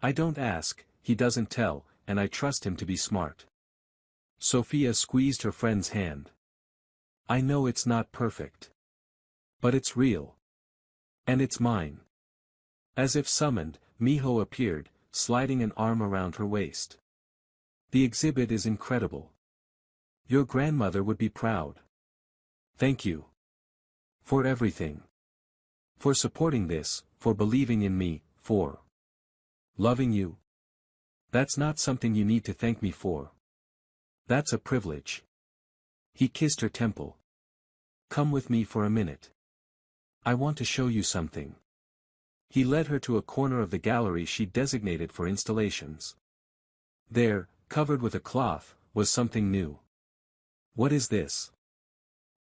I don't ask, he doesn't tell, and I trust him to be smart. Sophia squeezed her friend's hand. I know it's not perfect. But it's real. And it's mine. As if summoned, Miho appeared, sliding an arm around her waist. The exhibit is incredible. Your grandmother would be proud. Thank you. For everything. For supporting this, for believing in me, for loving you. That's not something you need to thank me for. That's a privilege. He kissed her temple. Come with me for a minute. I want to show you something. He led her to a corner of the gallery she'd designated for installations. There, covered with a cloth, was something new. What is this?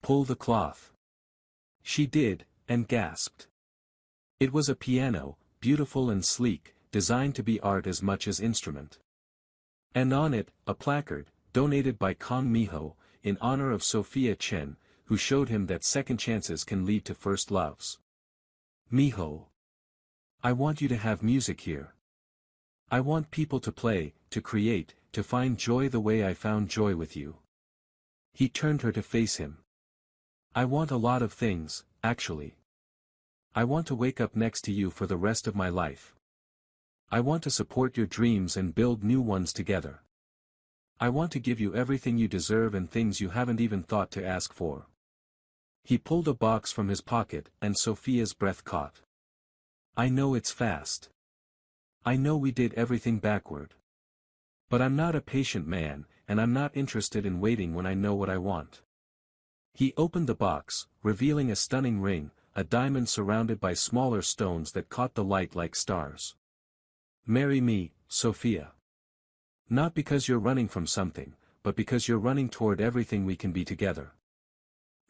Pull the cloth. She did, and gasped. It was a piano, beautiful and sleek, designed to be art as much as instrument. And on it, a placard, donated by Kong Miho, in honor of Sophia Chen, who showed him that second chances can lead to first loves. Miho. I want you to have music here. I want people to play, to create, to find joy the way I found joy with you. He turned her to face him. I want a lot of things, actually. I want to wake up next to you for the rest of my life. I want to support your dreams and build new ones together. I want to give you everything you deserve and things you haven't even thought to ask for. He pulled a box from his pocket and Sophia's breath caught. I know it's fast. I know we did everything backward. But I'm not a patient man, and I'm not interested in waiting when I know what I want. He opened the box, revealing a stunning ring, a diamond surrounded by smaller stones that caught the light like stars. Marry me, Sophia. Not because you're running from something, but because you're running toward everything we can be together.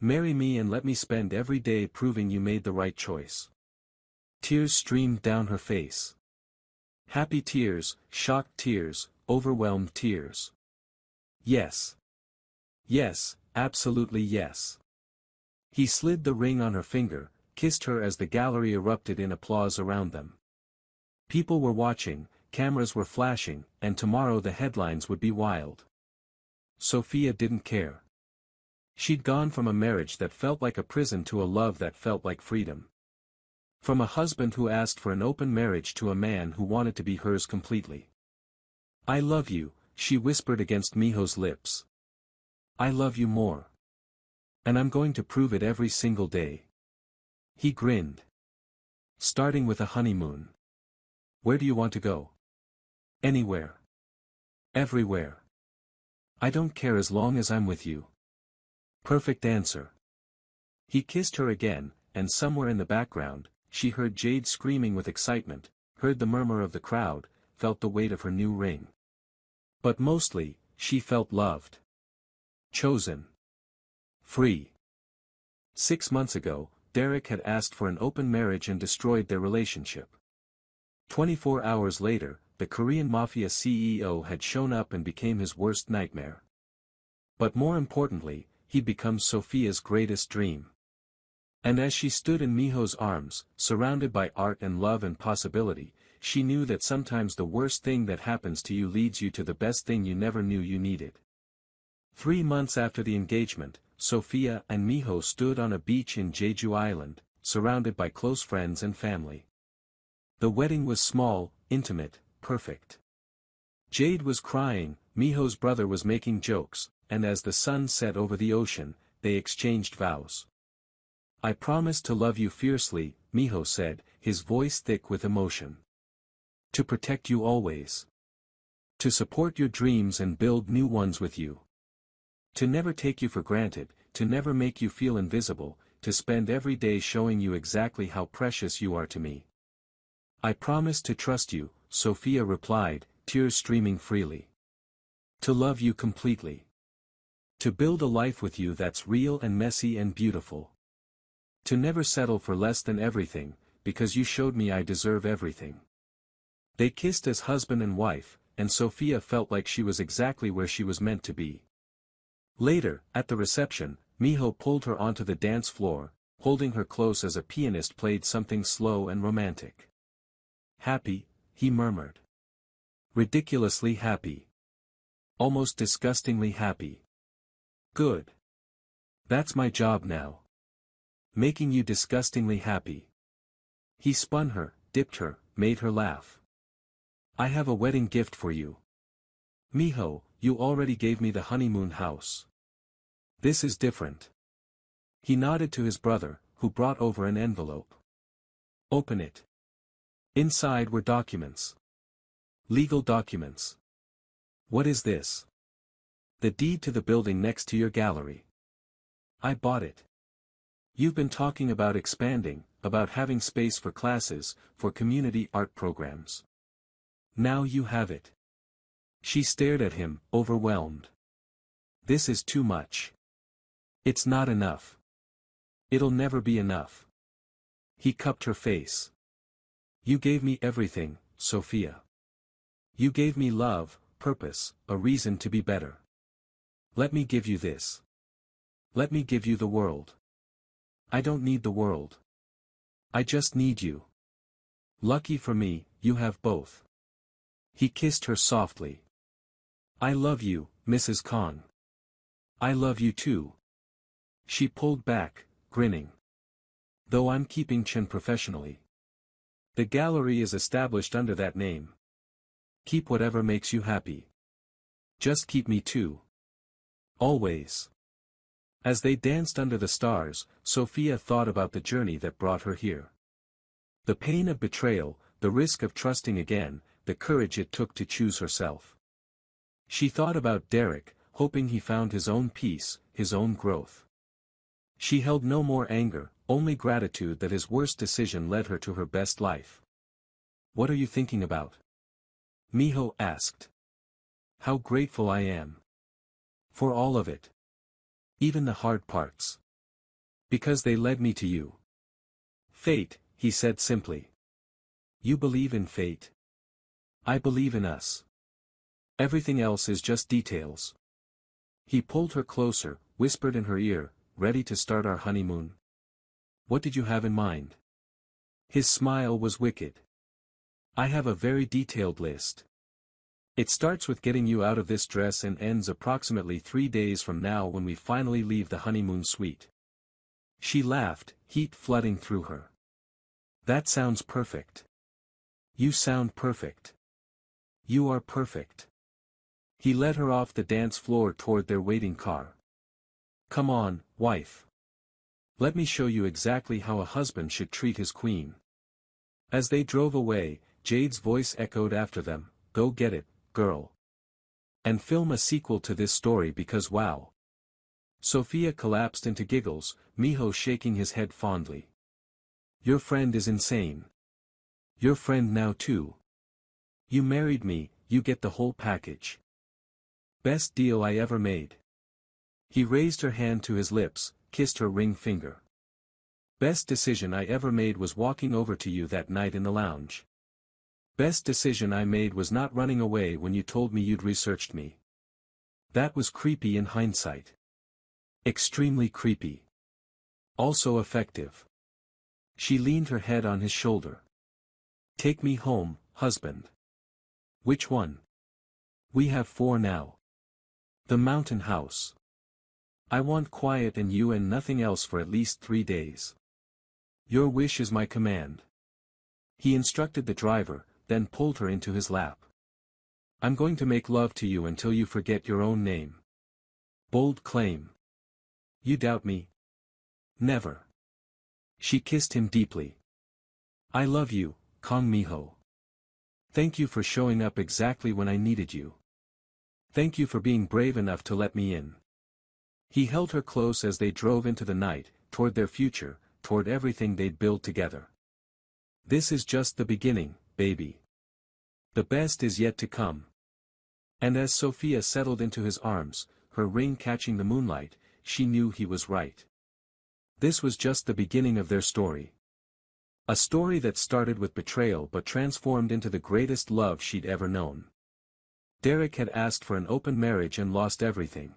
Marry me and let me spend every day proving you made the right choice. Tears streamed down her face. Happy tears, shocked tears, overwhelmed tears. Yes. Yes, absolutely yes. He slid the ring on her finger, kissed her as the gallery erupted in applause around them. People were watching, cameras were flashing, and tomorrow the headlines would be wild. Sophia didn't care. She'd gone from a marriage that felt like a prison to a love that felt like freedom. From a husband who asked for an open marriage to a man who wanted to be hers completely. I love you, she whispered against Miho's lips. I love you more. And I'm going to prove it every single day. He grinned. Starting with a honeymoon. Where do you want to go? Anywhere. Everywhere. I don't care as long as I'm with you. Perfect answer. He kissed her again, and somewhere in the background, she heard Jade screaming with excitement, heard the murmur of the crowd, felt the weight of her new ring. But mostly, she felt loved. Chosen. Free. 6 months ago, Derek had asked for an open marriage and destroyed their relationship. 24 hours later, the Korean Mafia CEO had shown up and became his worst nightmare. But more importantly, he'd become Sophia's greatest dream. And as she stood in Miho's arms, surrounded by art and love and possibility, she knew that sometimes the worst thing that happens to you leads you to the best thing you never knew you needed. 3 months after the engagement, Sophia and Miho stood on a beach in Jeju Island, surrounded by close friends and family. The wedding was small, intimate, perfect. Jade was crying, Miho's brother was making jokes, and as the sun set over the ocean, they exchanged vows. I promise to love you fiercely, Miho said, his voice thick with emotion. To protect you always. To support your dreams and build new ones with you. To never take you for granted, to never make you feel invisible, to spend every day showing you exactly how precious you are to me. I promise to trust you, Sophia replied, tears streaming freely. To love you completely. To build a life with you that's real and messy and beautiful. To never settle for less than everything, because you showed me I deserve everything. They kissed as husband and wife, and Sophia felt like she was exactly where she was meant to be. Later, at the reception, Miho pulled her onto the dance floor, holding her close as a pianist played something slow and romantic. Happy, he murmured. Ridiculously happy. Almost disgustingly happy. Good. That's my job now. Making you disgustingly happy. He spun her, dipped her, made her laugh. I have a wedding gift for you. Miho, you already gave me the honeymoon house. This is different. He nodded to his brother, who brought over an envelope. Open it. Inside were documents. Legal documents. What is this? The deed to the building next to your gallery. I bought it. You've been talking about expanding, about having space for classes, for community art programs. Now you have it. She stared at him, overwhelmed. This is too much. It's not enough. It'll never be enough. He cupped her face. You gave me everything, Sophia. You gave me love, purpose, a reason to be better. Let me give you this. Let me give you the world. I don't need the world. I just need you. Lucky for me, you have both. He kissed her softly. I love you, Mrs. Khan. I love you too. She pulled back, grinning. Though I'm keeping Chen professionally. The gallery is established under that name. Keep whatever makes you happy. Just keep me too. Always. As they danced under the stars, Sophia thought about the journey that brought her here. The pain of betrayal, the risk of trusting again, the courage it took to choose herself. She thought about Derek, hoping he found his own peace, his own growth. She held no more anger, only gratitude that his worst decision led her to her best life. What are you thinking about? Miho asked. How grateful I am. For all of it. Even the hard parts. Because they led me to you. Fate, he said simply. You believe in fate. I believe in us. Everything else is just details. He pulled her closer, whispered in her ear, ready to start our honeymoon. What did you have in mind? His smile was wicked. I have a very detailed list. It starts with getting you out of this dress and ends approximately 3 days from now when we finally leave the honeymoon suite. She laughed, heat flooding through her. That sounds perfect. You sound perfect. You are perfect. He led her off the dance floor toward their waiting car. Come on, wife. Let me show you exactly how a husband should treat his queen. As they drove away, Jade's voice echoed after them, go get it, girl. And film a sequel to this story because wow. Sophia collapsed into giggles, Miho shaking his head fondly. Your friend is insane. Your friend now too. You married me, you get the whole package. Best deal I ever made. He raised her hand to his lips, kissed her ring finger. Best decision I ever made was walking over to you that night in the lounge. Best decision I made was not running away when you told me you'd researched me. That was creepy in hindsight. Extremely creepy. Also effective. She leaned her head on his shoulder. Take me home, husband. Which one? We have 4 now. The mountain house. I want quiet and you and nothing else for at least 3 days. Your wish is my command. He instructed the driver, then pulled her into his lap. I'm going to make love to you until you forget your own name. Bold claim. You doubt me? Never. She kissed him deeply. I love you, Kong Miho. Thank you for showing up exactly when I needed you. Thank you for being brave enough to let me in. He held her close as they drove into the night, toward their future, toward everything they'd build together. This is just the beginning, baby. The best is yet to come. And as Sophia settled into his arms, her ring catching the moonlight, she knew he was right. This was just the beginning of their story. A story that started with betrayal but transformed into the greatest love she'd ever known. Derek had asked for an open marriage and lost everything.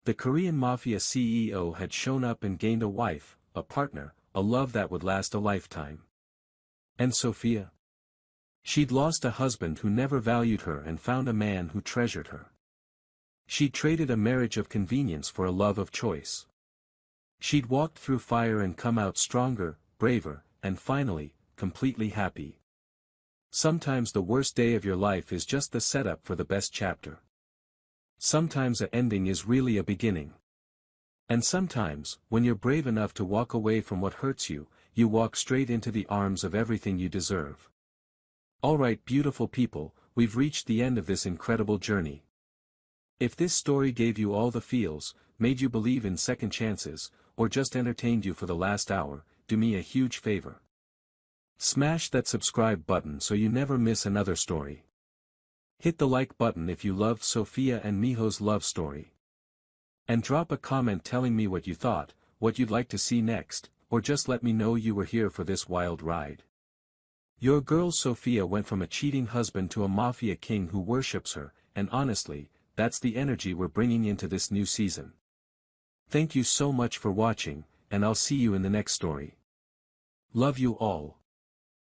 The Korean Mafia CEO had shown up and gained a wife, a partner, a love that would last a lifetime. And Sophia? She'd lost a husband who never valued her and found a man who treasured her. She'd traded a marriage of convenience for a love of choice. She'd walked through fire and come out stronger, braver, and finally, completely happy. Sometimes the worst day of your life is just the setup for the best chapter. Sometimes an ending is really a beginning. And sometimes, when you're brave enough to walk away from what hurts you, you walk straight into the arms of everything you deserve. Alright, beautiful people, we've reached the end of this incredible journey. If this story gave you all the feels, made you believe in second chances, or just entertained you for the last hour, do me a huge favor. Smash that subscribe button so you never miss another story. Hit the like button if you loved Sophia and Miho's love story. And drop a comment telling me what you thought, what you'd like to see next, or just let me know you were here for this wild ride. Your girl Sophia went from a cheating husband to a mafia king who worships her, and honestly, that's the energy we're bringing into this new season. Thank you so much for watching, and I'll see you in the next story. Love you all.